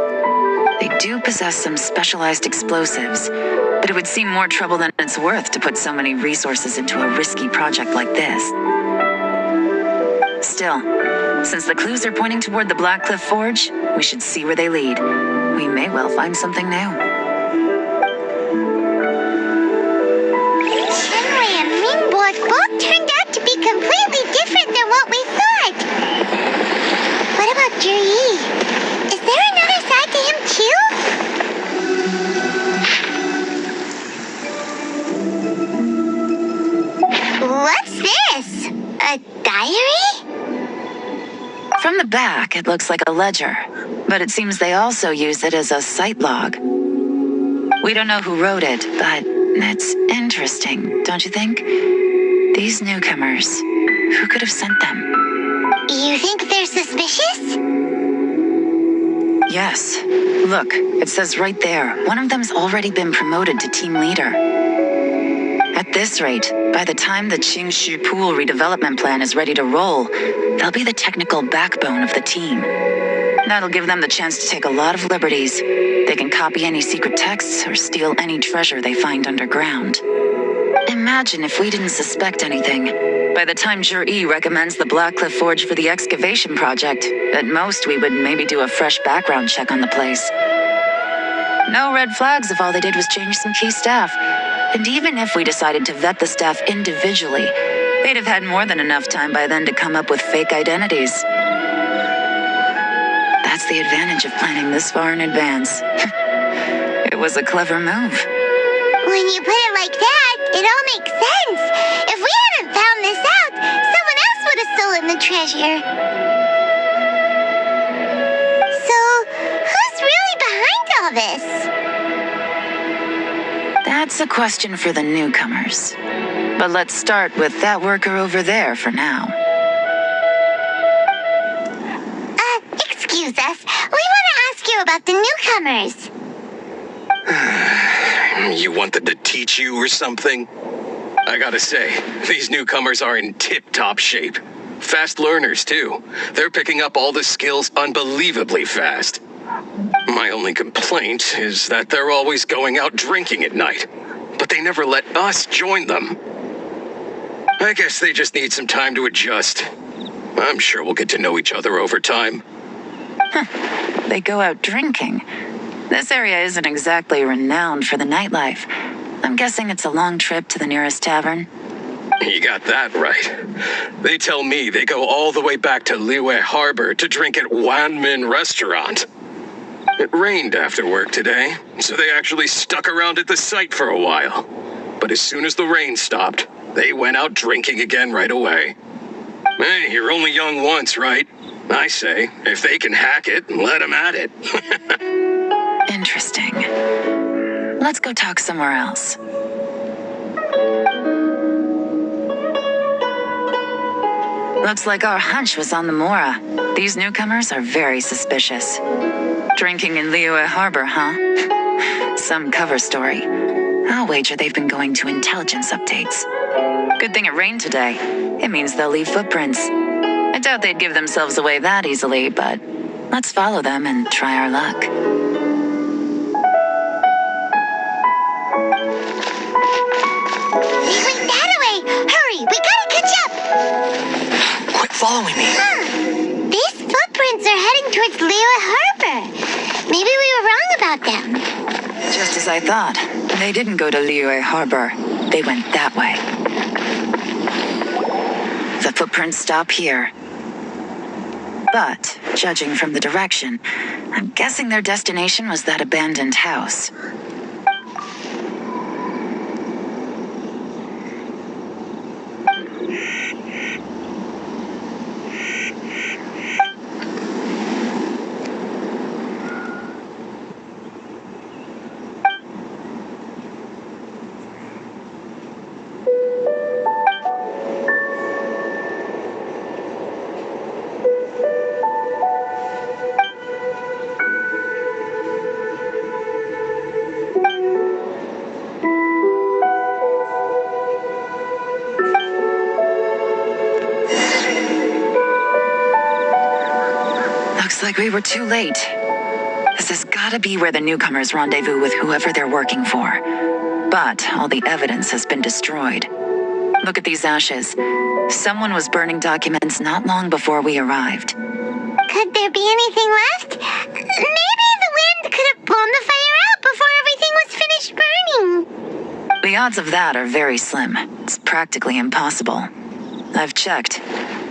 They do possess some specialized explosives, but it would seem more trouble than it's worth to put so many resources into a risky project like this. Still, since the clues are pointing toward the Blackcliff Forge, we should see where they lead. We may well find something new. Both turned out to be completely different than what we thought. What about Zhi-Yi? Is there another side to him too? What's this? A diary? From the back, it looks like a ledger, but it seems they also use it as a site log. We don't know who wrote it, but it's interesting, don't you think? These newcomers, who could have sent them? You think they're suspicious? Yes. Look, it says right there, one of them's already been promoted to team leader. At this rate, by the time the Cheongshu Pool redevelopment plan is ready to roll, they'll be the technical backbone of the team. That'll give them the chance to take a lot of liberties. They can copy any secret texts or steal any treasure they find underground. Imagine if we didn't suspect anything. By the time Zhi-Yi recommends the Blackcliff Forge for the excavation project, at most we would maybe do a fresh background check on the place. No red flags if all they did was change some key staff. And even if we decided to vet the staff individually, they'd have had more than enough time by then to come up with fake identities. That's the advantage of planning this far in advance. It was a clever move. When you put it like that, it all makes sense. If we hadn't found this out, someone else would have stolen the treasure. So, who's really behind all this? That's a question for the newcomers. But let's start with that worker over there for now. Excuse us. We want to ask you about the newcomers. You want them to teach you or something? I gotta say, these newcomers are in tip-top shape. Fast learners, too. They're picking up all the skills unbelievably fast. My only complaint is that they're always going out drinking at night, but they never let us join them. I guess they just need some time to adjust. I'm sure we'll get to know each other over time. They go out drinking. This area isn't exactly renowned for the nightlife. I'm guessing it's a long trip to the nearest tavern. You got that right. They tell me they go all the way back to Liyue Harbor to drink at Wanmin Restaurant. It rained after work today, so they actually stuck around at the site for a while. But as soon as the rain stopped, they went out drinking again right away. Hey, you're only young once, right? I say, if they can hack it, let them at it. Interesting. Let's go talk somewhere else. Looks like our hunch was on the Mora. These newcomers are very suspicious. Drinking in Liyue Harbor, huh? Some cover story. I'll wager they've been going to intelligence updates. Good thing it rained today. It means they'll leave footprints. I doubt they'd give themselves away that easily, but let's follow them and try our luck. They went that way! Hurry, we gotta catch up! Quit following me. These footprints are heading towards Liyue Harbor. Maybe we were wrong about them. Just as I thought. They didn't go to Liyue Harbor. They went that way. The footprints stop here. But, judging from the direction, I'm guessing their destination was that abandoned house. Looks like we were too late. This has gotta be where the newcomers rendezvous with whoever they're working for. But all the evidence has been destroyed. Look at these ashes. Someone was burning documents not long before we arrived. Could there be anything left? Maybe the wind could have blown the fire out before everything was finished burning. The odds of that are very slim. It's practically impossible. I've checked.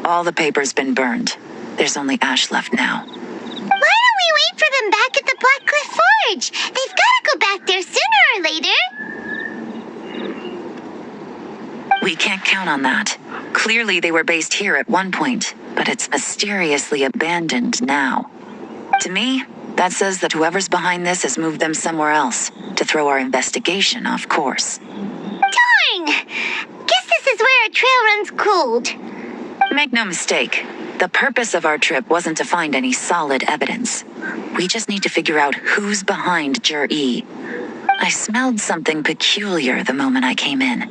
All the paper's been burned. There's only ash left now. Why don't we wait for them back at the Black Cliff Forge? They've got to go back there sooner or later. We can't count on that. Clearly they were based here at one point, but it's mysteriously abandoned now. To me, that says that whoever's behind this has moved them somewhere else to throw our investigation off course. Darn! Guess this is where our trail runs cold. Make no mistake, the purpose of our trip wasn't to find any solid evidence. We just need to figure out who's behind Jur-E. I smelled something peculiar the moment I came in.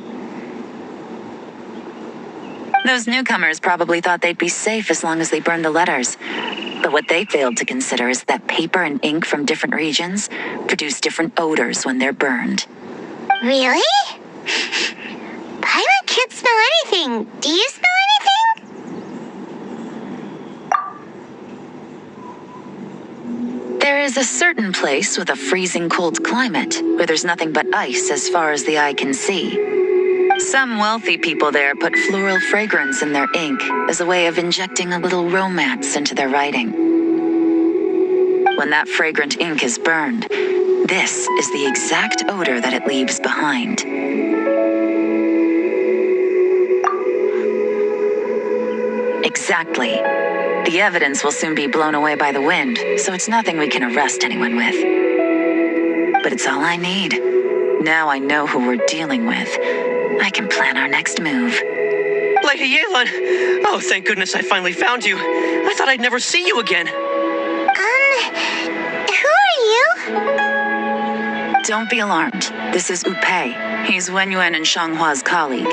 Those newcomers probably thought they'd be safe as long as they burned the letters. But what they failed to consider is that paper and ink from different regions produce different odors when they're burned. Really? Paimon can't smell anything. Do you smell anything? There is a certain place with a freezing cold climate where there's nothing but ice as far as the eye can see. Some wealthy people there put floral fragrance in their ink as a way of injecting a little romance into their writing. when that fragrant ink is burned. This is the exact odor that it leaves behind. Exactly. The evidence will soon be blown away by the wind, so it's nothing we can arrest anyone with. But it's all I need. Now I know who we're dealing with. I can plan our next move. Lady Yelan! Oh, thank goodness I finally found you. I thought I'd never see you again. Who are you? Don't be alarmed. This is Upei. He's Wenyuan and Shanghua's colleague.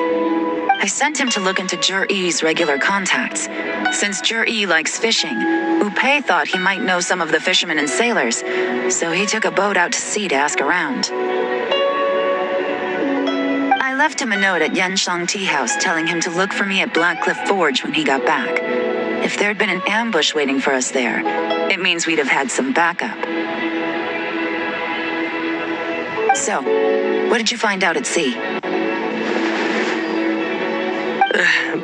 I sent him to look into Zhiyi's regular contacts. Since Zhiyi likes fishing, Upei thought he might know some of the fishermen and sailors, so he took a boat out to sea to ask around. I left him a note at Yanshang Tea House telling him to look for me at Blackcliff Forge when he got back. If there'd been an ambush waiting for us there, it means we'd have had some backup. So, what did you find out at sea?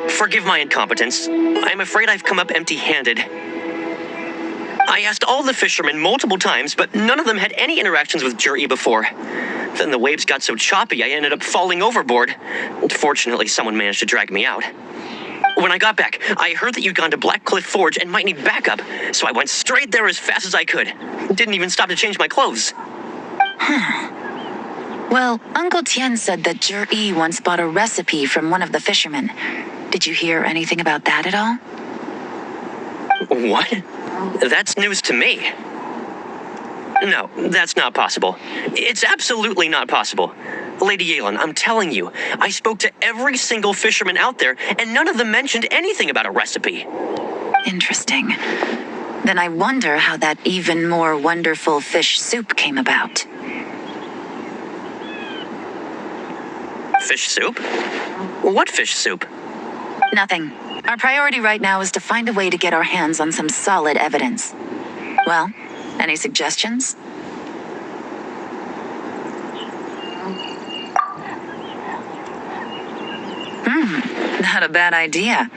Forgive my incompetence. I'm afraid I've come up empty-handed. I asked all the fishermen multiple times, but none of them had any interactions with Zhiyi before. Then the waves got so choppy, I ended up falling overboard. Fortunately, someone managed to drag me out. When I got back, I heard that you'd gone to Blackcliff Forge and might need backup, so I went straight there as fast as I could. Didn't even stop to change my clothes. Well, Uncle Tien said that Zhiyi once bought a recipe from one of the fishermen. Did you hear anything about that at all? What? That's news to me. No, that's not possible. It's absolutely not possible. Lady Yelan, I'm telling you, I spoke to every single fisherman out there, and none of them mentioned anything about a recipe. Interesting. Then I wonder how that even more wonderful fish soup came about. Fish soup? What fish soup? Nothing. Our priority right now is to find a way to get our hands on some solid evidence. Well, any suggestions? Not a bad idea.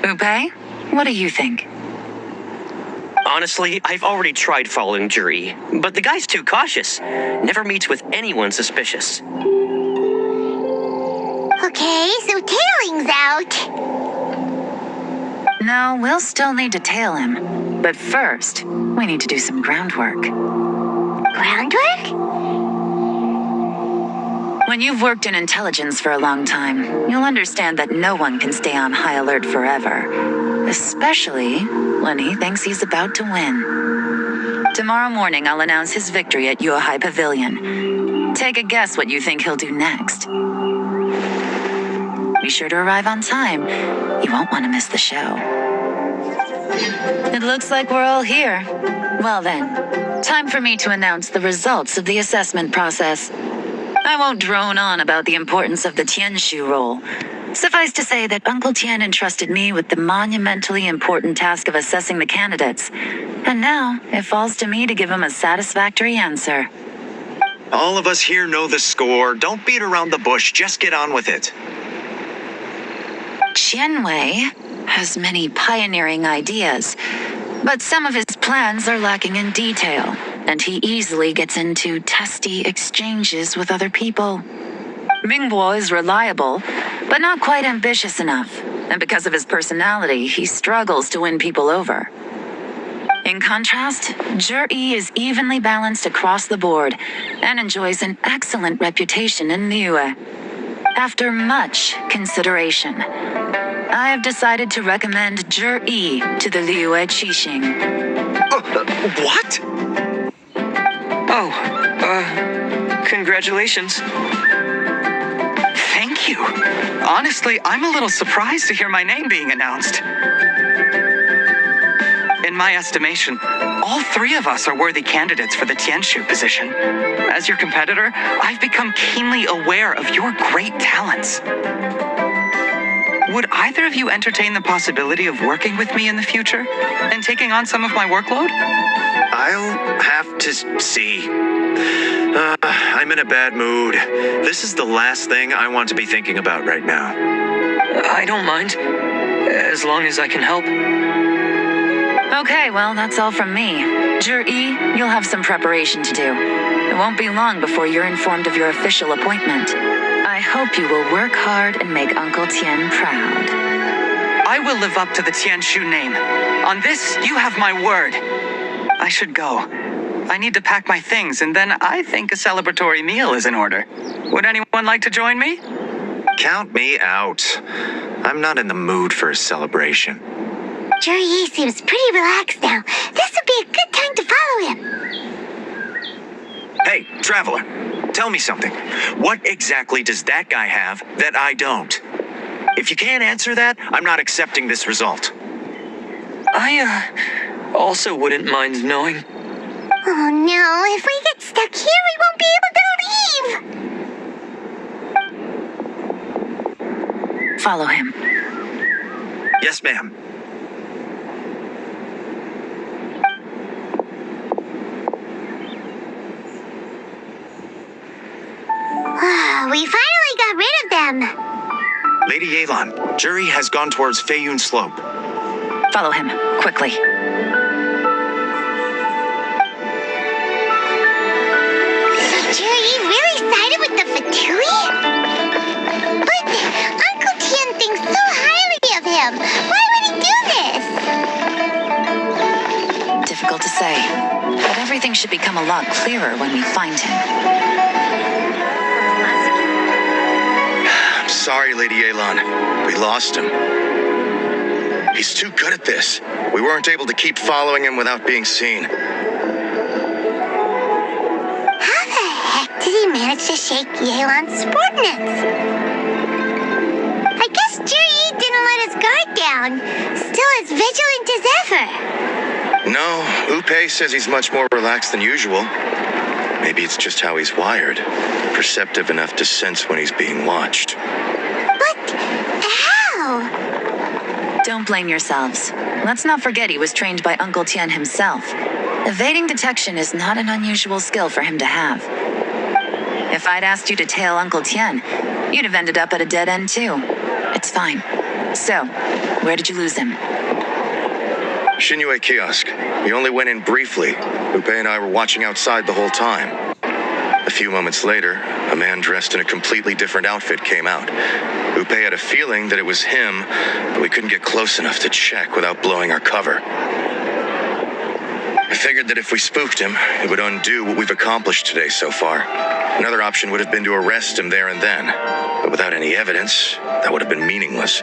Upei, what do you think? Honestly, I've already tried following Zhiyi, but the guy's too cautious. Never meets with anyone suspicious. Okay, so tailing's out. No, we'll still need to tail him. But first, we need to do some groundwork. Groundwork? When you've worked in intelligence for a long time, you'll understand that no one can stay on high alert forever. Especially when he thinks he's about to win. Tomorrow morning, I'll announce his victory at Yuehai Pavilion. Take a guess what you think he'll do next. Be sure to arrive on time. You won't want to miss the show. It looks like we're all here. Well then, time for me to announce the results of the assessment process. I won't drone on about the importance of the Tianshu role. Suffice to say that Uncle Tien entrusted me with the monumentally important task of assessing the candidates. And now, it falls to me to give him a satisfactory answer. All of us here know the score. Don't beat around the bush. Just get on with it. Qianwei has many pioneering ideas, but some of his plans are lacking in detail, and he easily gets into testy exchanges with other people. Mingbo is reliable, but not quite ambitious enough, and because of his personality, he struggles to win people over. In contrast, Zhiyi is evenly balanced across the board and enjoys an excellent reputation in Liyue. After much consideration, I have decided to recommend Zhiyi to the Liyue Qixing. What? Congratulations. Thank you. Honestly, I'm a little surprised to hear my name being announced. In my estimation, all three of us are worthy candidates for the Tianshu position. As your competitor, I've become keenly aware of your great talents. Would either of you entertain the possibility of working with me in the future and taking on some of my workload? I'll have to see. I'm in a bad mood. This is the last thing I want to be thinking about right now. I don't mind, as long as I can help. Okay, well, that's all from me. Jur-E, you'll have some preparation to do. It won't be long before you're informed of your official appointment. I hope you will work hard and make Uncle Tien proud. I will live up to the Tianshu name. On this, you have my word. I should go. I need to pack my things, and then I think a celebratory meal is in order. Would anyone like to join me? Count me out. I'm not in the mood for a celebration. Jur-E seems pretty relaxed now. This would be a good time to follow him. Hey, traveler, tell me something. What exactly does that guy have that I don't? If you can't answer that, I'm not accepting this result. I also wouldn't mind knowing. Oh no, if we get stuck here, we won't be able to leave! Follow him. Yes, ma'am. We finally got rid of them. Lady Yelan, Jur-E has gone towards Feiyun Slope. Follow him, quickly. So Jur-E really sided with the Fatui? But Uncle Tien thinks so highly of him. Why would he do this? Difficult to say, but everything should become a lot clearer when we find him. Sorry, Lady Yelan. We lost him. He's too good at this. We weren't able to keep following him without being seen. How the heck did he manage to shake Yelan's subordinates? I guess Jur-E didn't let his guard down. Still as vigilant as ever. No, Upei says he's much more relaxed than usual. Maybe it's just how he's wired. Perceptive enough to sense when he's being watched. But how? Don't blame yourselves. Let's not forget he was trained by Uncle Tien himself. Evading detection is not an unusual skill for him to have. If I'd asked you to tail Uncle Tien, you'd have ended up at a dead end too. It's fine. So, where did you lose him? Xinyue Kiosk. He only went in briefly. Upei and I were watching outside the whole time. A few moments later, a man dressed in a completely different outfit came out. Upei had a feeling that it was him, but we couldn't get close enough to check without blowing our cover. I figured that if we spooked him, it would undo what we've accomplished today so far. Another option would have been to arrest him there and then, but without any evidence, that would have been meaningless.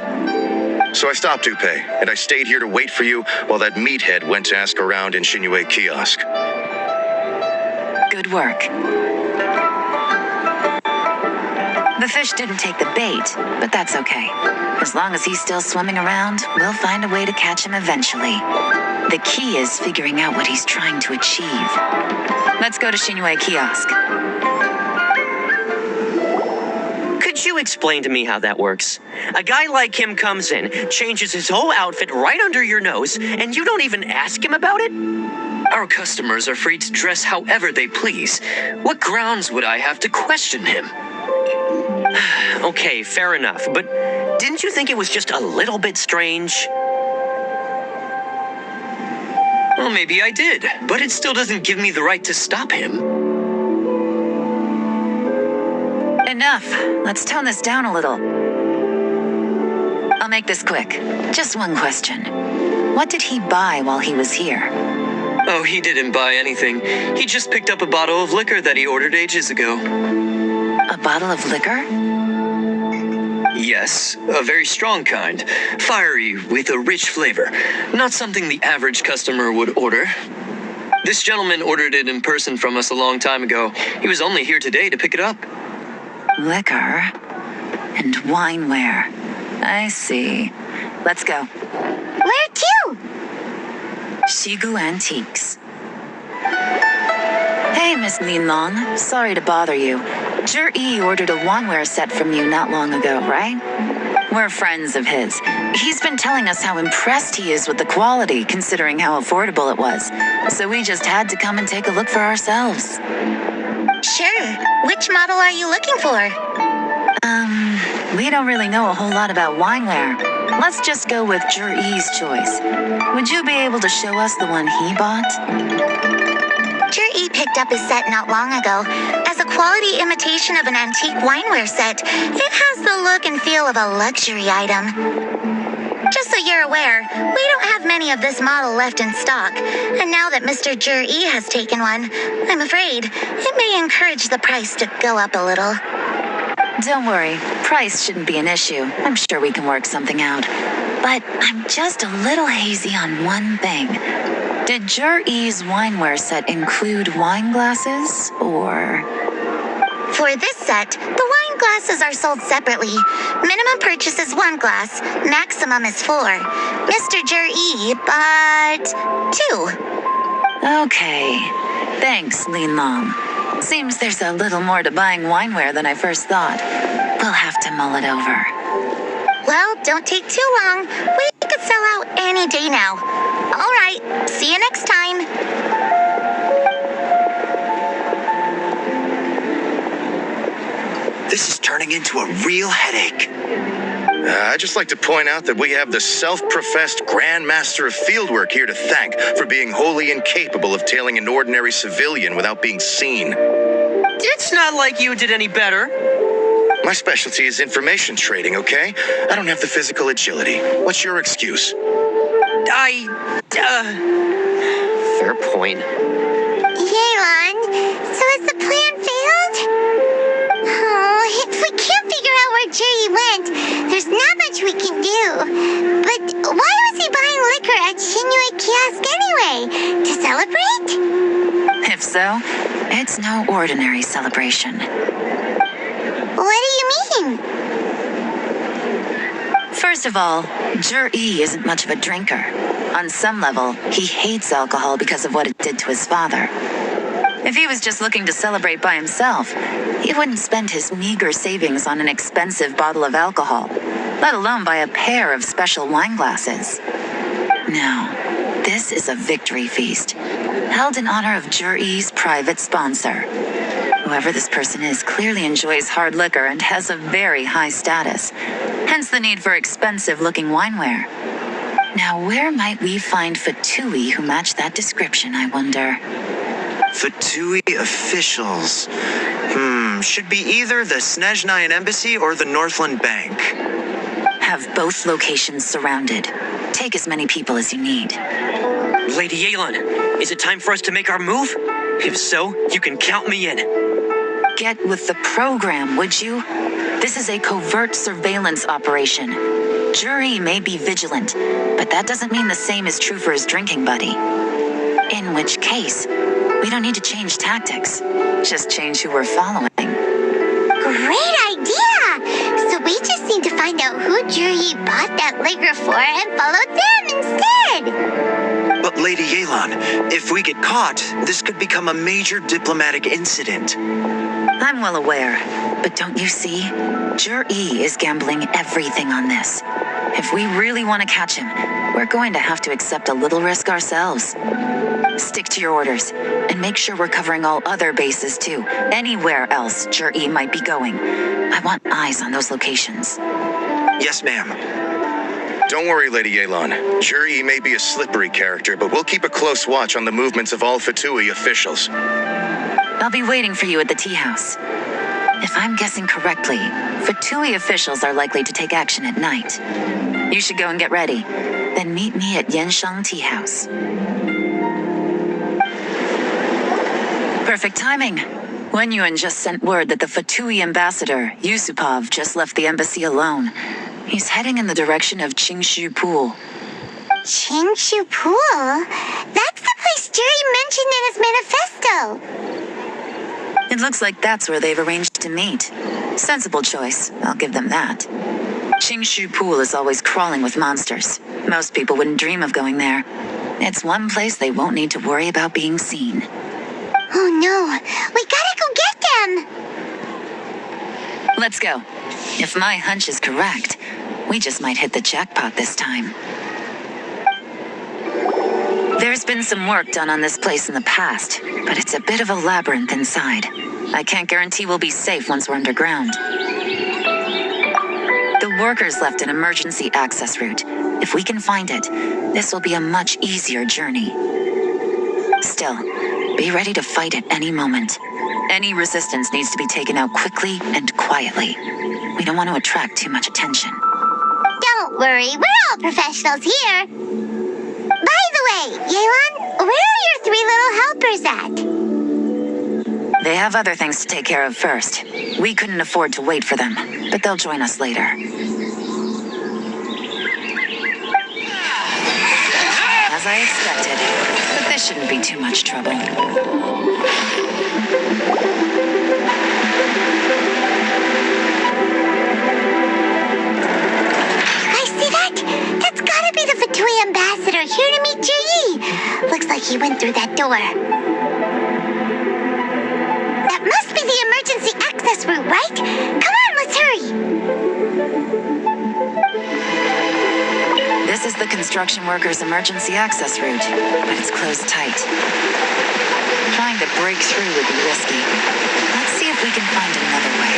So I stopped Upei, and I stayed here to wait for you while that meathead went to ask around in Xinyue Kiosk. Good work. The fish didn't take the bait, but that's okay. As long as he's still swimming around, we'll find a way to catch him eventually. The key is figuring out what he's trying to achieve. Let's go to Xinyue Kiosk. Could you explain to me how that works? A guy like him comes in, changes his whole outfit right under your nose, and you don't even ask him about it? Our customers are free to dress however they please. What grounds would I have to question him? Okay, fair enough, but didn't you think it was just a little bit strange? Well, maybe I did, but it still doesn't give me the right to stop him. Enough. Let's tone this down a little. I'll make this quick. Just one question. What did he buy while he was here? Oh, he didn't buy anything. He just picked up a bottle of liquor that he ordered ages ago. A bottle of liquor? Yes, a very strong kind. Fiery, with a rich flavor. Not something the average customer would order. This gentleman ordered it in person from us a long time ago. He was only here today to pick it up. Liquor and wineware. I see. Let's go. Where to? Shigu Antiques. Hey, Miss Yelan. Sorry to bother you. Jur-E ordered a wanware set from you not long ago, right? We're friends of his. He's been telling us how impressed he is with the quality, considering how affordable it was. So we just had to come and take a look for ourselves. Sure. Which model are you looking for? We don't really know a whole lot about wineware. Let's just go with Jur-E's choice. Would you be able to show us the one he bought? Jur-E picked up his set not long ago. As a quality imitation of an antique wineware set, it has the look and feel of a luxury item. Just so you're aware, we don't have many of this model left in stock. And now that Mr. Jur-E has taken one, I'm afraid it may encourage the price to go up a little. Don't worry, price shouldn't be an issue. I'm sure we can work something out. But I'm just a little hazy on one thing. Did Jur-E's wineware set include wine glasses, or...? For this set, the wine glasses are sold separately. Minimum purchase is 1 glass, maximum is 4. Mr. Jur-E bought 2. Okay. Thanks, Lin Long. Seems there's a little more to buying wineware than I first thought. We'll have to mull it over. Well, don't take too long. We could sell out any day now. All right, see you next time. This is turning into a real headache. I'd just like to point out that we have the self-professed Grand Master of Fieldwork here to thank for being wholly incapable of tailing an ordinary civilian without being seen. It's not like you did any better. My specialty is information trading, okay? I don't have the physical agility. What's your excuse? Fair point. Yelan, so has the plan failed? Oh, if we can't figure out where Jerry went, there's not much we can do. But why was he buying liquor at Shinui Kiosk anyway? To celebrate? If so, it's no ordinary celebration. What do you mean? First of all, Jur-E isn't much of a drinker. On some level, he hates alcohol because of what it did to his father. If he was just looking to celebrate by himself, he wouldn't spend his meager savings on an expensive bottle of alcohol, let alone buy a pair of special wine glasses. No, this is a victory feast, held in honor of Jur-E's private sponsor. Whoever this person is clearly enjoys hard liquor and has a very high status, hence the need for expensive-looking wineware. Now, where might we find Fatui who match that description, I wonder? Fatui officials. Should be either the Snezhnayan Embassy or the Northland Bank. Have both locations surrounded. Take as many people as you need. Lady Yelan, is it time for us to make our move? If so, you can count me in. Get with the program, would you? This is a covert surveillance operation. Jur-E may be vigilant, but that doesn't mean the same is true for his drinking buddy. In which case, we don't need to change tactics. Just change who we're following. Great idea! So we just need to find out who Jur-E bought that liquor for and follow them instead! But Lady Yelan, if we get caught, this could become a major diplomatic incident. I'm well aware, but don't you see? Jur-E is gambling everything on this. If we really want to catch him, we're going to have to accept a little risk ourselves. Stick to your orders, and make sure we're covering all other bases too. Anywhere else Jur-E might be going. I want eyes on those locations. Yes, ma'am. Don't worry, Lady Yelan. Jur-E may be a slippery character, but we'll keep a close watch on the movements of all Fatui officials. I'll be waiting for you at the tea house. If I'm guessing correctly, Fatui officials are likely to take action at night. You should go and get ready. Then meet me at Yenshang Tea House. Perfect timing. Wenyuan just sent word that the Fatui ambassador, Yusupov, just left the embassy alone. He's heading in the direction of Qingshu Pool. Qingshu Pool? That's the place Jerry mentioned in his manifesto. It looks like that's where they've arranged to meet. Sensible choice, I'll give them that. Qingshu Pool is always crawling with monsters. Most people wouldn't dream of going there. It's one place they won't need to worry about being seen. Oh no, we gotta go get them! Let's go. If my hunch is correct, we just might hit the jackpot this time. There's been some work done on this place in the past, but it's a bit of a labyrinth inside. I can't guarantee we'll be safe once we're underground. workers left an emergency access route. If we can find it, this will be a much easier journey. Still, be ready to fight at any moment. Any resistance needs to be taken out quickly and quietly. We don't want to attract too much attention. Don't worry, we're all professionals here. By the way, Yelan, where are your 3 little helpers at? They have other things to take care of first. We couldn't afford to wait for them, but they'll join us later. As I expected, but this shouldn't be too much trouble. That's gotta be the Fatui ambassador here to meet Ji. Looks like he went through that door. That must be the emergency access route, right? Come on, let's hurry. This is the construction workers' emergency access route, but it's closed tight. Trying to break through would be risky. Let's see if we can find another way.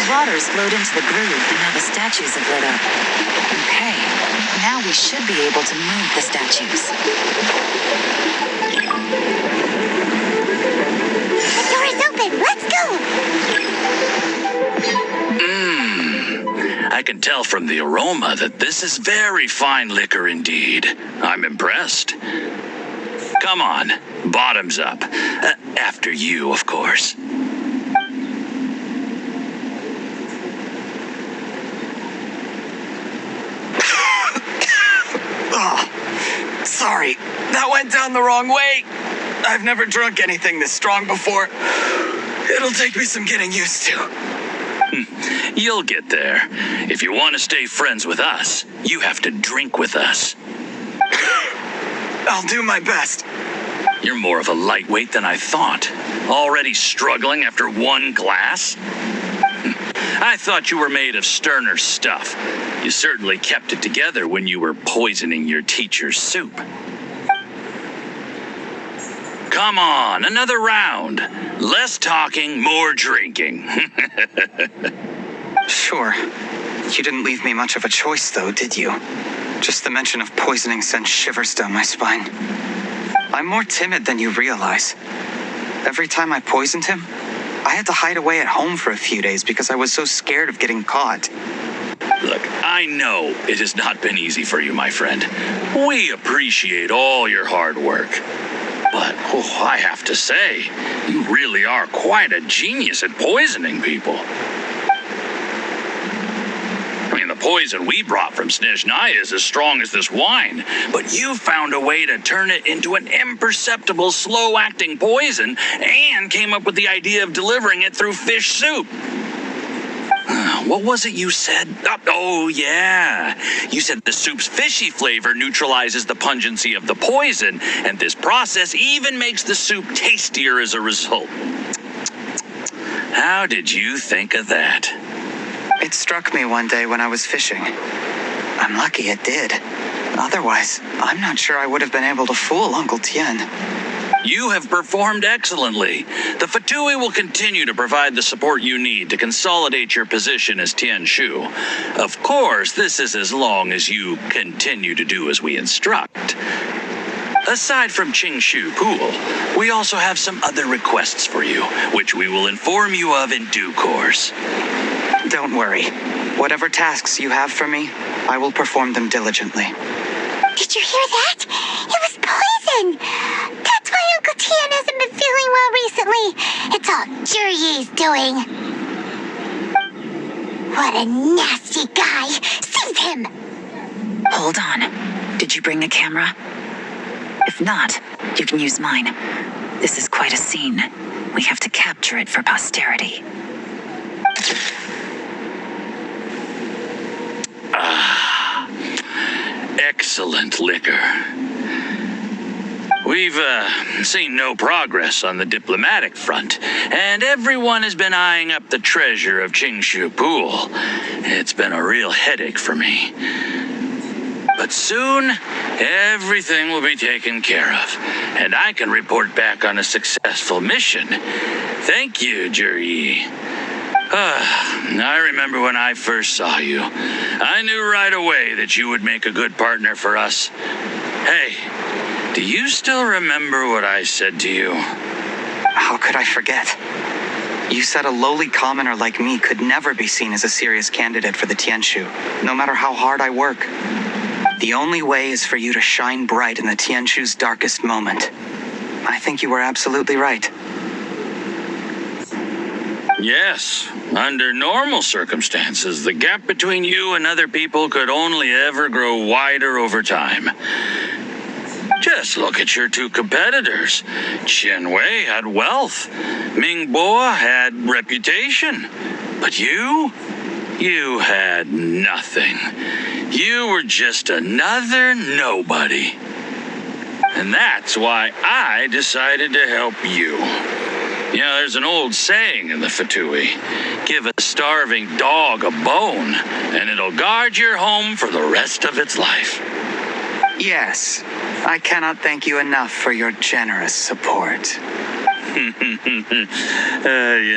Waters flowed into the groove, and now the statues have lit up. Okay, now we should be able to move the statues. The door is open. Let's go. I can tell from the aroma that this is very fine liquor indeed. I'm impressed. Come on, bottoms up. After you, of course. Sorry, that went down the wrong way. I've never drunk anything this strong before. It'll take me some getting used to. You'll get there. If you want to stay friends with us, you have to drink with us. I'll do my best. You're more of a lightweight than I thought. Already struggling after one glass? I thought you were made of sterner stuff. You certainly kept it together when you were poisoning your teacher's soup. Come on, another round. Less talking, more drinking. Sure. You didn't leave me much of a choice, though, did you? Just the mention of poisoning sent shivers down my spine. I'm more timid than you realize. Every time I poisoned him, I had to hide away at home for a few days because I was so scared of getting caught. Look, I know it has not been easy for you, my friend. We appreciate all your hard work. But I have to say, you really are quite a genius at poisoning people. I mean, the poison we brought from Snezhnaya is as strong as this wine, but you found a way to turn it into an imperceptible, slow-acting poison and came up with the idea of delivering it through fish soup. What was it you said? Oh, yeah. You said the soup's fishy flavor neutralizes the pungency of the poison, and this process even makes the soup tastier as a result. How did you think of that? It struck me one day when I was fishing. I'm lucky it did. Otherwise, I'm not sure I would have been able to fool Uncle Tien. You have performed excellently. The Fatui will continue to provide the support you need to consolidate your position as Tien Shu. Of course, this is as long as you continue to do as we instruct. Aside from Qing Shu Pool, we also have some other requests for you, which we will inform you of in due course. Don't worry. Whatever tasks you have for me, I will perform them diligently. Did you hear that? It was poison! That's why Uncle Tien hasn't been feeling well recently. It's all Juri's doing. What a nasty guy! Seize him! Hold on. Did you bring a camera? If not, you can use mine. This is quite a scene. We have to capture it for posterity. Excellent liquor. We've seen no progress on the diplomatic front, and everyone has been eyeing up the treasure of Qingshu Pool. It's been a real headache for me. But soon, everything will be taken care of, and I can report back on a successful mission. Thank you, Juri. I remember when I first saw you. I knew right away that you would make a good partner for us. Hey, do you still remember what I said to you? How could I forget? You said a lowly commoner like me could never be seen as a serious candidate for the Tianshu, no matter how hard I work. The only way is for you to shine bright in the Tianshu's darkest moment. I think you were absolutely right. Yes, under normal circumstances, the gap between you and other people could only ever grow wider over time. Just look at your two competitors. Chen Wei had wealth. Ming Bo had reputation. But you had nothing. You were just another nobody. And that's why I decided to help you. You know, there's an old saying in the Fatui, give a starving dog a bone, and it'll guard your home for the rest of its life. Yes, I cannot thank you enough for your generous support. You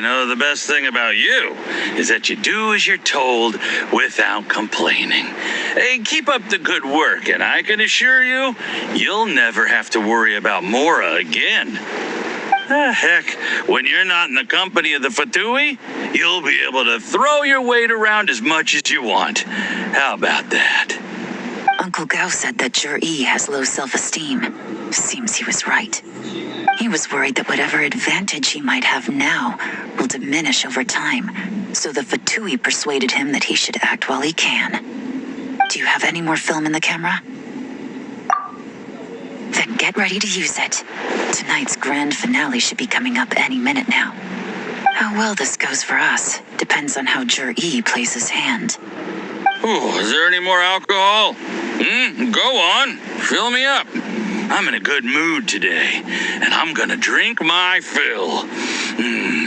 know, the best thing about you is that you do as you're told without complaining. Hey, keep up the good work, and I can assure you, you'll never have to worry about Mora again. Heck, when you're not in the company of the Fatui, you'll be able to throw your weight around as much as you want. How about that? Uncle Gao said that Jur-E has low self-esteem. Seems he was right. He was worried that whatever advantage he might have now will diminish over time, so the Fatui persuaded him that he should act while he can. Do you have any more film in the camera? Then get ready to use it. Tonight's grand finale should be coming up any minute now. How well this goes for us depends on how Jur-E plays his hand. Ooh, is there any more alcohol? Go on. Fill me up. I'm in a good mood today, and I'm gonna drink my fill.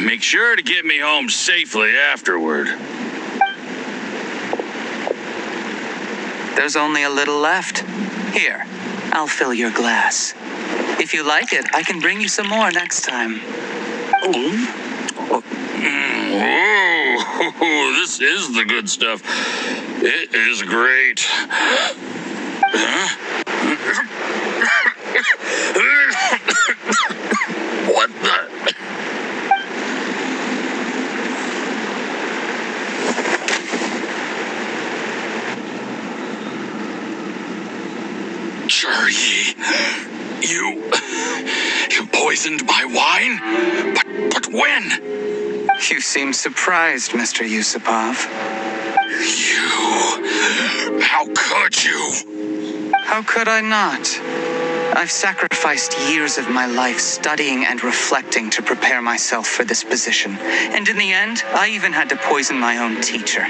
Make sure to get me home safely afterward. There's only a little left. Here, I'll fill your glass. If you like it, I can bring you some more next time. Whoa, this is the good stuff. It is great. What the? Jur-E, you poisoned my wine? But when? You seem surprised, Mr. Yusupov. How could you? How could I not? I've sacrificed years of my life studying and reflecting to prepare myself for this position. And in the end, I even had to poison my own teacher.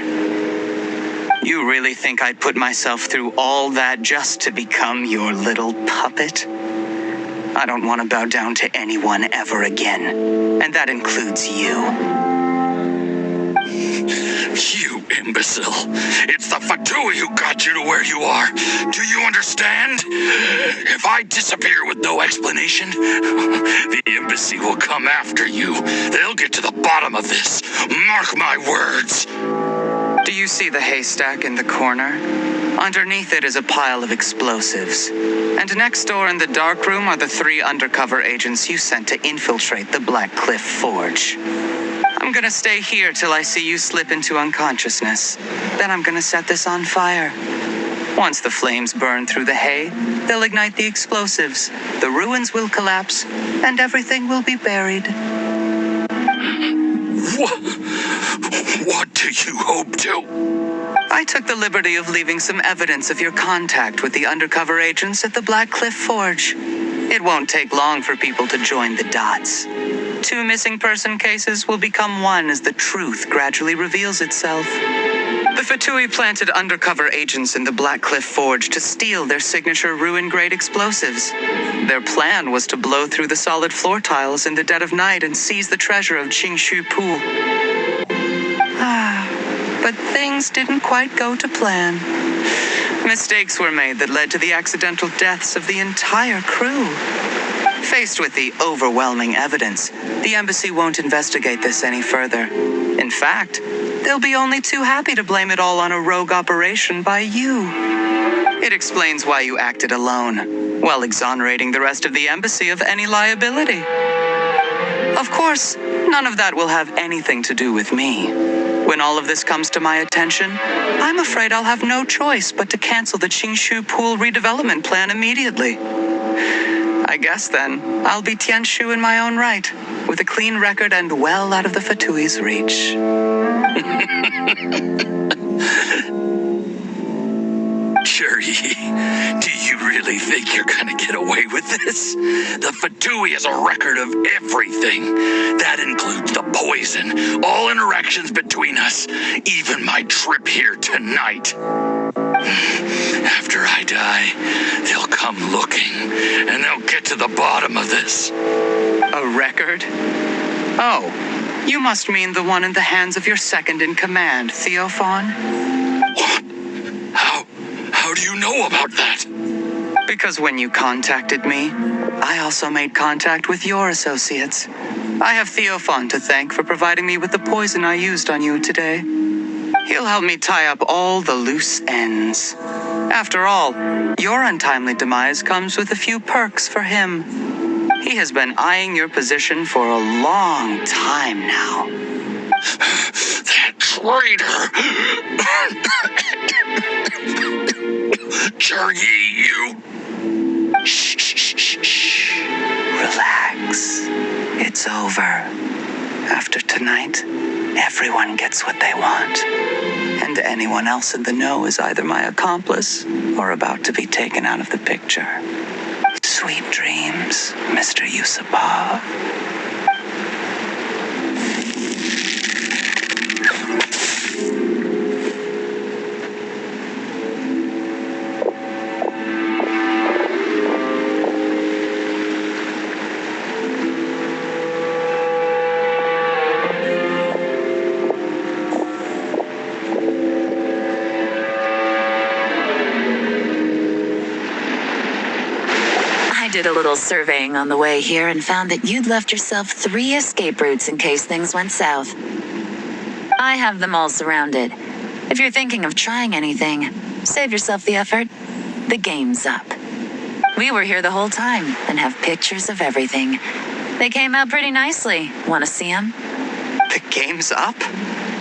You really think I'd put myself through all that just to become your little puppet? I don't want to bow down to anyone ever again. And that includes you. You imbecile. It's the Fatui who got you to where you are. Do you understand? If I disappear with no explanation, the embassy will come after you. They'll get to the bottom of this. Mark my words. Do you see the haystack in the corner? Underneath it is a pile of explosives. And next door in the dark room are the 3 undercover agents you sent to infiltrate the Black Cliff Forge. I'm gonna stay here till I see you slip into unconsciousness. Then I'm gonna set this on fire. Once the flames burn through the hay, they'll ignite the explosives. The ruins will collapse, and everything will be buried. What do you hope to? I took the liberty of leaving some evidence of your contact with the undercover agents at the Black Cliff Forge. It won't take long for people to join the dots. 2 missing person cases will become one as the truth gradually reveals itself. The Fatui planted undercover agents in the Black Cliff Forge to steal their signature ruin-grade explosives. Their plan was to blow through the solid floor tiles in the dead of night and seize the treasure of Qingshu Pool. But things didn't quite go to plan. Mistakes were made that led to the accidental deaths of the entire crew. Faced with the overwhelming evidence, the embassy won't investigate this any further. In fact, they'll be only too happy to blame it all on a rogue operation by you. It explains why you acted alone, while exonerating the rest of the embassy of any liability. Of course, none of that will have anything to do with me. When all of this comes to my attention, I'm afraid I'll have no choice but to cancel the Qingshu Pool redevelopment plan immediately. I guess then, I'll be Tianshu in my own right, with a clean record and well out of the Fatui's reach. Jerry, do you really think you're gonna get away with this? The Fatui has a record of everything. That includes the poison, all interactions between us, even my trip here tonight. After I die, they'll come looking, and they'll get to the bottom of this. A record? Oh, you must mean the one in the hands of your second in command, Theophan? What? How do you know about that? Because when you contacted me, I also made contact with your associates. I have Theophan to thank for providing me with the poison I used on you today. He'll help me tie up all the loose ends. After all, your untimely demise comes with a few perks for him. He has been eyeing your position for a long time now. That traitor! Jerry, you... Shh. Relax. It's over. After tonight, everyone gets what they want. And anyone else in the know is either my accomplice or about to be taken out of the picture. Sweet dreams, Mr. Yusupov. I did a little surveying on the way here and found that you'd left yourself 3 escape routes in case things went south. I have them all surrounded. If you're thinking of trying anything, save yourself the effort. The game's up. We were here the whole time and have pictures of everything. They came out pretty nicely. Want to see them? The game's up?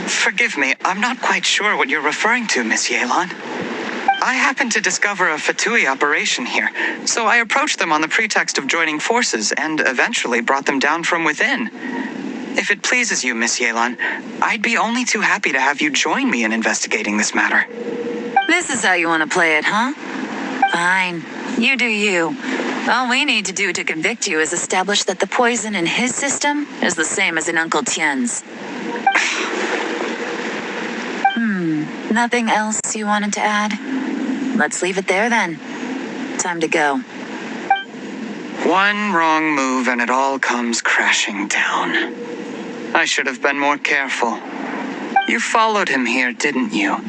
Forgive me, I'm not quite sure what you're referring to, Miss Yelan. I happened to discover a Fatui operation here, so I approached them on the pretext of joining forces and eventually brought them down from within. If it pleases you, Miss Yelan, I'd be only too happy to have you join me in investigating this matter. This is how you want to play it, huh? Fine. You do you. All we need to do to convict you is establish that the poison in his system is the same as in Uncle Tien's. Nothing else you wanted to add? Let's leave it there then. Time to go. One wrong move and it all comes crashing down. I should have been more careful. You followed him here, didn't you?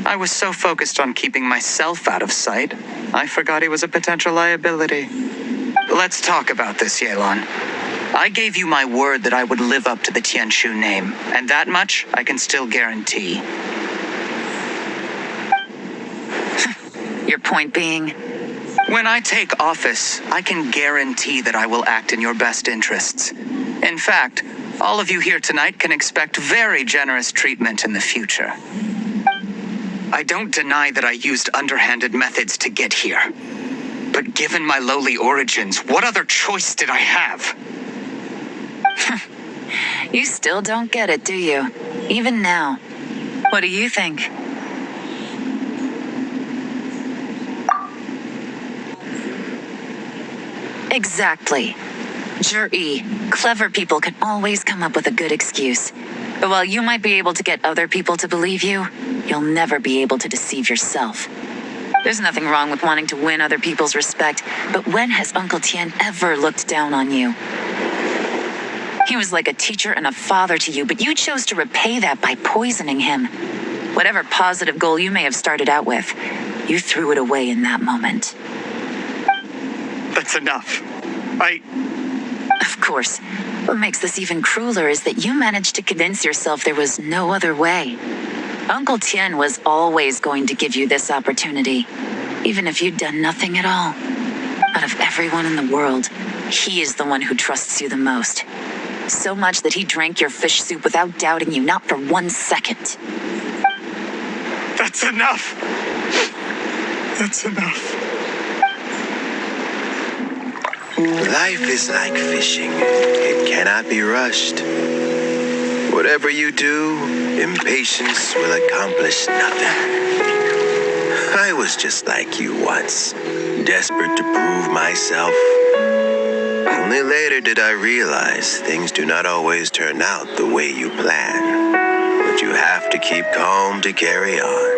I was so focused on keeping myself out of sight, I forgot he was a potential liability. Let's talk about this, Yelan. I gave you my word that I would live up to the Tianshu name, and that much I can still guarantee. Your point being? When I take office, I can guarantee that I will act in your best interests. In fact, all of you here tonight can expect very generous treatment in the future. I don't deny that I used underhanded methods to get here. But given my lowly origins, what other choice did I have? You still don't get it, do you? Even now. What do you think? Exactly. Jury, clever people can always come up with a good excuse. But while you might be able to get other people to believe you, you'll never be able to deceive yourself. There's nothing wrong with wanting to win other people's respect, but when has Uncle Tien ever looked down on you? He was like a teacher and a father to you, but you chose to repay that by poisoning him. Whatever positive goal you may have started out with, you threw it away in that moment. That's enough. Of course. What makes this even crueler is that you managed to convince yourself there was no other way. Uncle Tien was always going to give you this opportunity, even if you'd done nothing at all. Out of everyone in the world, he is the one who trusts you the most. So much that he drank your fish soup without doubting you, not for 1 second. That's enough. That's enough. Life is like fishing. It cannot be rushed. Whatever you do, impatience will accomplish nothing. I was just like you once, desperate to prove myself. Only later did I realize things do not always turn out the way you plan. But you have to keep calm to carry on.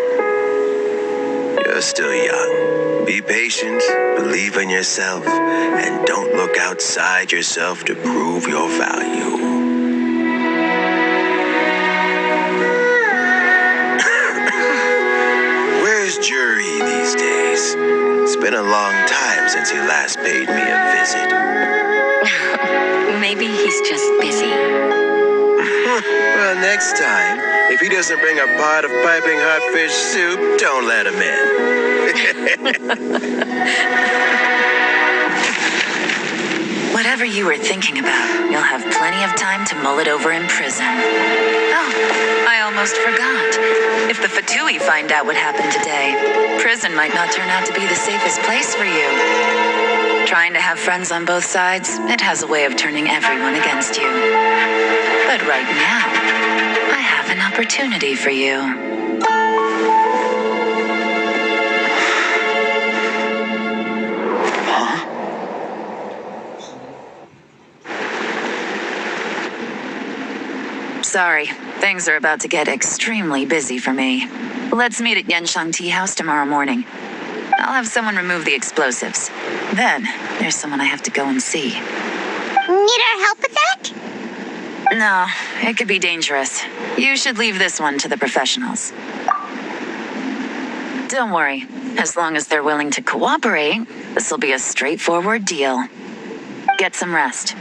You're still young. Be patient, believe in yourself, and don't look outside yourself to prove your value. Where's Jury these days? It's been a long time since he last paid me a visit. Maybe he's just busy. Well, next time, if he doesn't bring a pot of piping hot fish soup, don't let him in. Whatever you were thinking about, you'll have plenty of time to mull it over in prison. Oh, I almost forgot. If the Fatui find out what happened today, prison might not turn out to be the safest place for you. Trying to have friends on both sides, it has a way of turning everyone against you. But right now, I have an opportunity for you. Sorry, things are about to get extremely busy for me. Let's meet at Yenshang Tea House tomorrow morning. I'll have someone remove the explosives. Then, there's someone I have to go and see. Need our help with that? No, it could be dangerous. You should leave this one to the professionals. Don't worry. As long as they're willing to cooperate, this will be a straightforward deal. Get some rest.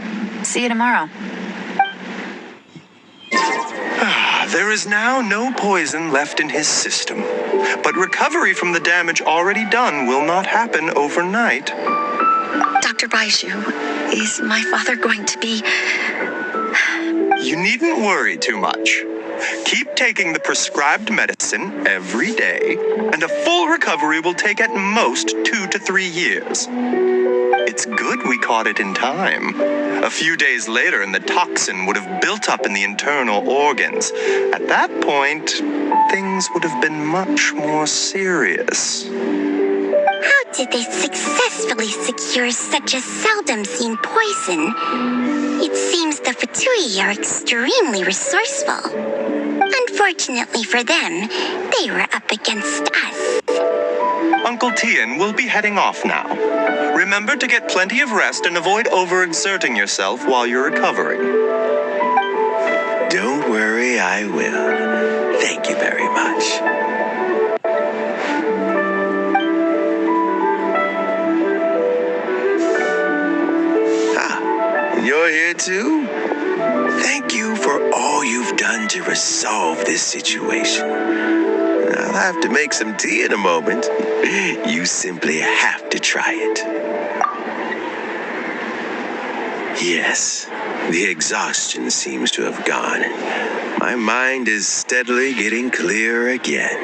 See you tomorrow. There is now no poison left in his system, but recovery from the damage already done will not happen overnight. Dr. Baiju, is my father going to be... You needn't worry too much. Keep taking the prescribed medicine every day, and a full recovery will take at most 2 to 3 years. It's good we caught it in time. A few days later, and the toxin would have built up in the internal organs. At that point, things would have been much more serious. How did they successfully secure such a seldom-seen poison? It seems the Fatui are extremely resourceful. Unfortunately for them, they were up against us. Uncle Tien will be heading off now. Remember to get plenty of rest and avoid overexerting yourself while you're recovering. Don't worry, I will. Thank you very much. You're here too? Thank you for all you've done to resolve this situation. I'll have to make some tea in a moment. You simply have to try it. Yes, the exhaustion seems to have gone. My mind is steadily getting clearer again.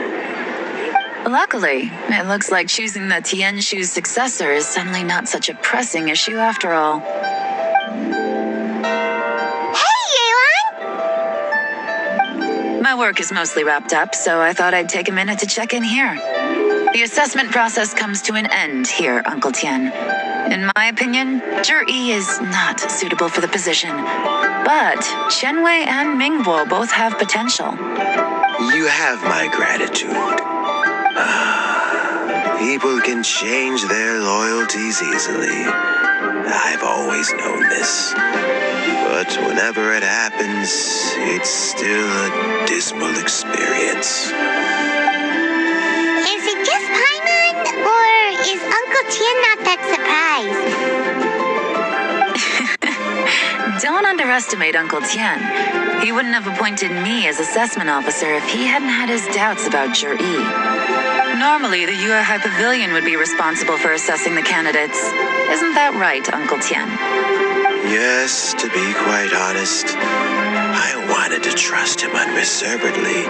Luckily, it looks like choosing the Tianshu's successor is suddenly not such a pressing issue after all. My work is mostly wrapped up, so I thought I'd take a minute to check in here. The assessment process comes to an end here, Uncle Tien. In my opinion, Zhi is not suitable for the position. But Qianwei and Mingbo both have potential. You have my gratitude. People can change their loyalties easily. I've always known this. But whenever it happens, it's still a dismal experience. Is it just Paimon, or is Uncle Tien not that surprised? Don't underestimate Uncle Tien. He wouldn't have appointed me as assessment officer if he hadn't had his doubts about Zhi. Normally, the Yuehai Pavilion would be responsible for assessing the candidates. Isn't that right, Uncle Tien? Yes, to be quite honest, I wanted to trust him unreservedly.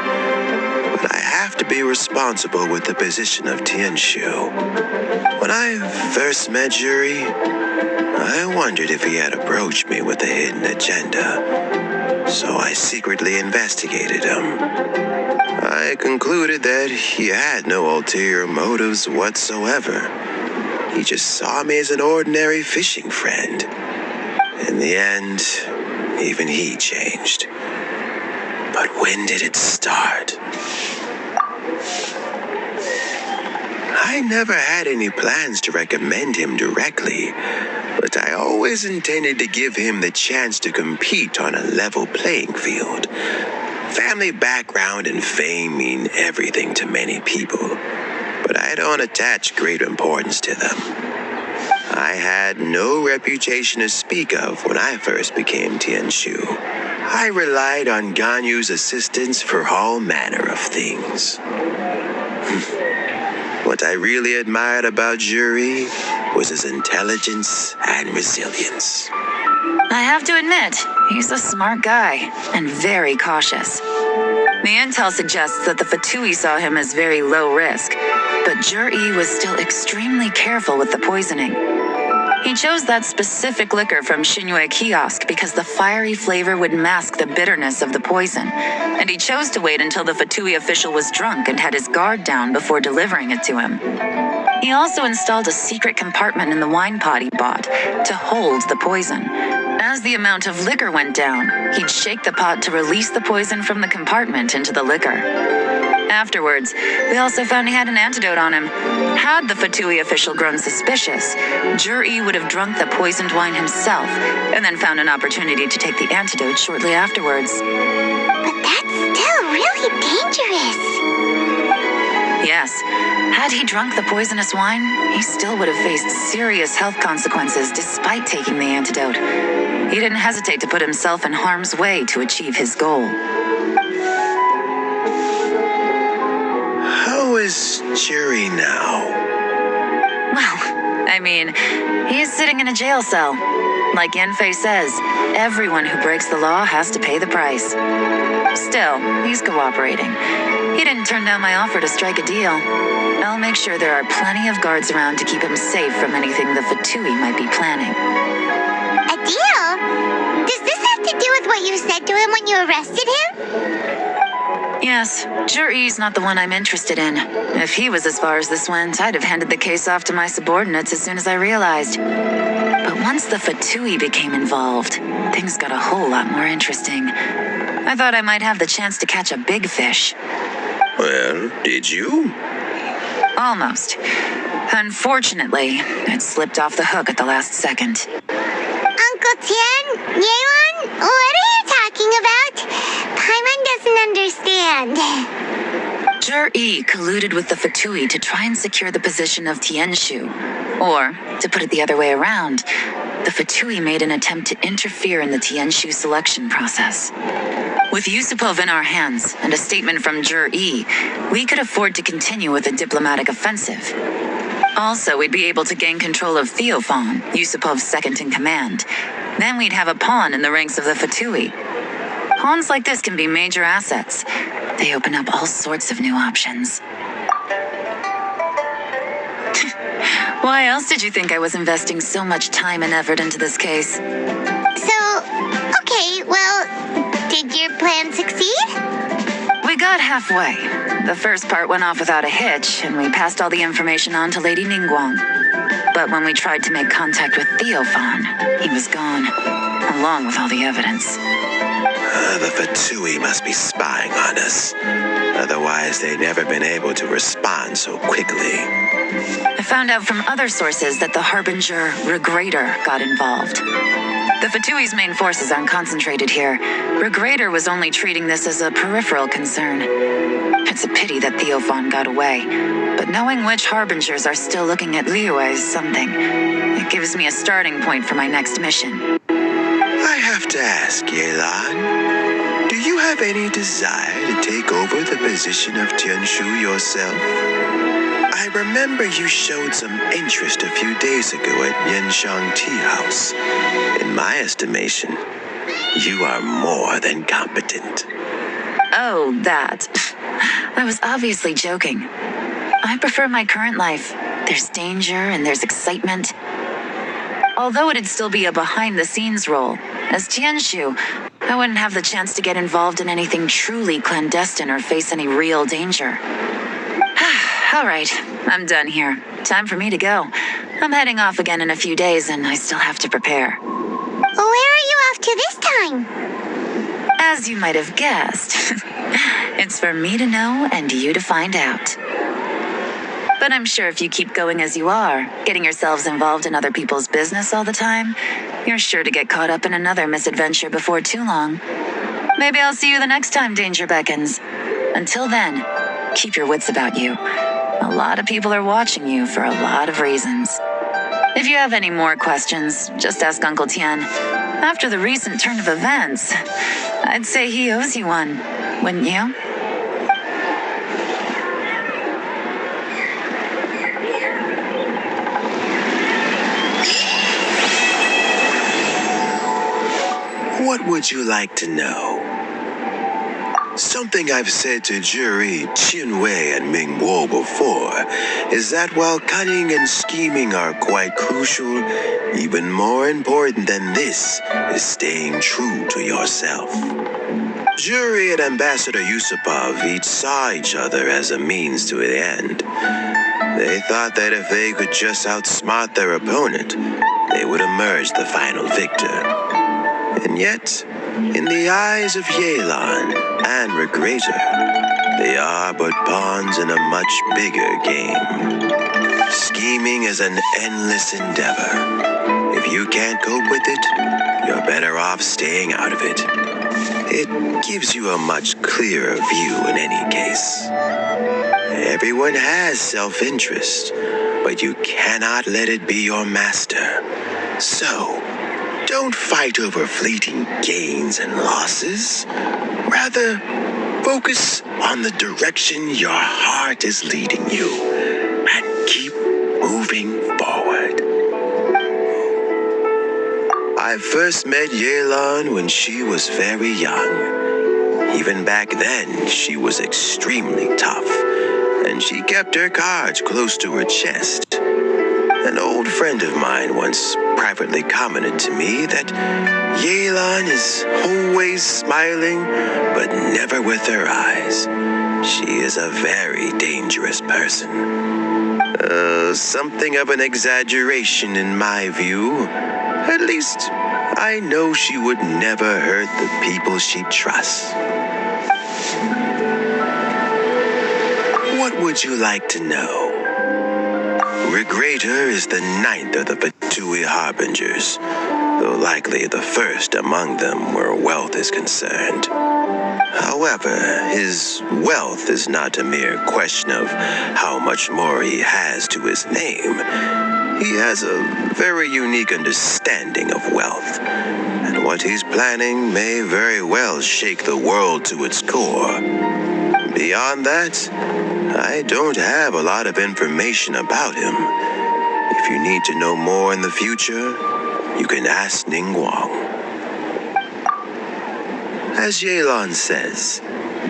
But I have to be responsible with the position of Tianshu. When I first met Zhi, I wondered if he had approached me with a hidden agenda. So I secretly investigated him. I concluded that he had no ulterior motives whatsoever. He just saw me as an ordinary fishing friend. In the end, even he changed. But when did it start? I never had any plans to recommend him directly, but I always intended to give him the chance to compete on a level playing field. Family background and fame mean everything to many people, but I don't attach great importance to them. I had no reputation to speak of when I first became Tianshu. I relied on Ganyu's assistance for all manner of things. What I really admired about Zhi was his intelligence and resilience. I have to admit, he's a smart guy and very cautious. The intel suggests that the Fatui saw him as very low risk, but Zhi was still extremely careful with the poisoning. He chose that specific liquor from Xinyue kiosk because the fiery flavor would mask the bitterness of the poison, and he chose to wait until the Fatui official was drunk and had his guard down before delivering it to him. He also installed a secret compartment in the wine pot he bought to hold the poison. As the amount of liquor went down, he'd shake the pot to release the poison from the compartment into the liquor. Afterwards, we also found he had an antidote on him. Had the Fatui official grown suspicious, Zhi would have drunk the poisoned wine himself, and then found an opportunity to take the antidote shortly afterwards. But that's still really dangerous. Yes, had he drunk the poisonous wine, he still would have faced serious health consequences despite taking the antidote. He didn't hesitate to put himself in harm's way to achieve his goal. How is Zhi now? Well, I mean, he's sitting in a jail cell. Like Yanfei says, everyone who breaks the law has to pay the price. Still, he's cooperating. He didn't turn down my offer to strike a deal. I'll make sure there are plenty of guards around to keep him safe from anything the Fatui might be planning. A deal? Does this have to do with what you said to him when you arrested him? Yes, Zhi's not the one I'm interested in. If he was as far as this went, I'd have handed the case off to my subordinates as soon as I realized. But once the Fatui became involved, things got a whole lot more interesting. I thought I might have the chance to catch a big fish. Well, did you? Almost. Unfortunately, it slipped off the hook at the last second. Uncle Tien? Yelan? What are you talking about? Paimon doesn't understand. Zhi colluded with the Fatui to try and secure the position of Tianshu. Or, to put it the other way around, the Fatui made an attempt to interfere in the Tianshu selection process. With Yusupov in our hands and a statement from Zhi, we could afford to continue with a diplomatic offensive. Also, we'd be able to gain control of Theophan, Yusupov's second in command. Then we'd have a pawn in the ranks of the Fatui. Pawns like this can be major assets. They open up all sorts of new options. Why else did you think I was investing so much time and effort into this case? So, okay, well, did your plan succeed? We got halfway. The first part went off without a hitch, and we passed all the information on to Lady Ningguang. But when we tried to make contact with Theophan, he was gone, along with all the evidence. The Fatui must be spying on us. Otherwise, they'd never been able to respond so quickly. I found out from other sources that the Harbinger Regrator got involved. The Fatui's main forces aren't concentrated here. Regrator was only treating this as a peripheral concern. It's a pity that Theophan got away, but knowing which Harbingers are still looking at Liyue is something. It gives me a starting point for my next mission. I have to ask, Yelan, do you have any desire to take over the position of Tianshu yourself? I remember you showed some interest a few days ago at Yenshang Tea House. In my estimation, you are more than competent. Oh, that. I was obviously joking. I prefer my current life. There's danger and there's excitement. Although it'd still be a behind-the-scenes role, as Tianshu, I wouldn't have the chance to get involved in anything truly clandestine or face any real danger. All right, I'm done here. Time for me to go. I'm heading off again in a few days, and I still have to prepare. Well, where are you off to this time? As you might have guessed, it's for me to know and you to find out. But I'm sure if you keep going as you are, getting yourselves involved in other people's business all the time, you're sure to get caught up in another misadventure before too long. Maybe I'll see you the next time danger beckons. Until then, keep your wits about you. A lot of people are watching you for a lot of reasons. If you have any more questions, just ask Uncle Tien. After the recent turn of events, I'd say he owes you one, wouldn't you? What would you like to know? Something I've said to Jury, Qinwei, and Mingguo before is that while cunning and scheming are quite crucial, even more important than this is staying true to yourself. Jury and Ambassador Yusupov each saw each other as a means to an end. They thought that if they could just outsmart their opponent, they would emerge the final victor. And yet, in the eyes of Yelan and Regrator, they are but pawns in a much bigger game. Scheming is an endless endeavor. If you can't cope with it, you're better off staying out of it. It gives you a much clearer view in any case. Everyone has self-interest, but you cannot let it be your master. So, don't fight over fleeting gains and losses. Rather, focus on the direction your heart is leading you and keep moving forward. I first met Yelan when she was very young. Even back then, she was extremely tough, and she kept her cards close to her chest. An old friend of mine once privately commented to me that Yelan is always smiling, but never with her eyes. She is a very dangerous person. Something of an exaggeration in my view. At least, I know she would never hurt the people she trusts. What would you like to know? Regrator is the 9th of the Fatui Harbingers, though likely the first among them where wealth is concerned. However, his wealth is not a mere question of how much more he has to his name. He has a very unique understanding of wealth, and what he's planning may very well shake the world to its core. Beyond that, I don't have a lot of information about him. If you need to know more in the future, you can ask Ningguang. As Yelan says,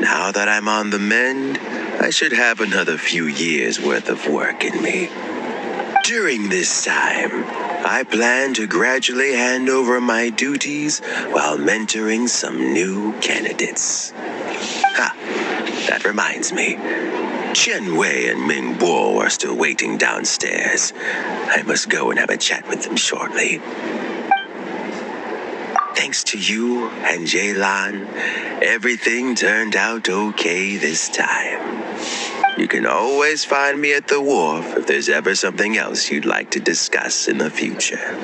now that I'm on the mend, I should have another few years worth of work in me. During this time, I plan to gradually hand over my duties while mentoring some new candidates. That reminds me. Chen Wei and Ming Bo are still waiting downstairs. I must go and have a chat with them shortly. Thanks to you and Yelan, everything turned out okay this time. You can always find me at the wharf if there's ever something else you'd like to discuss in the future.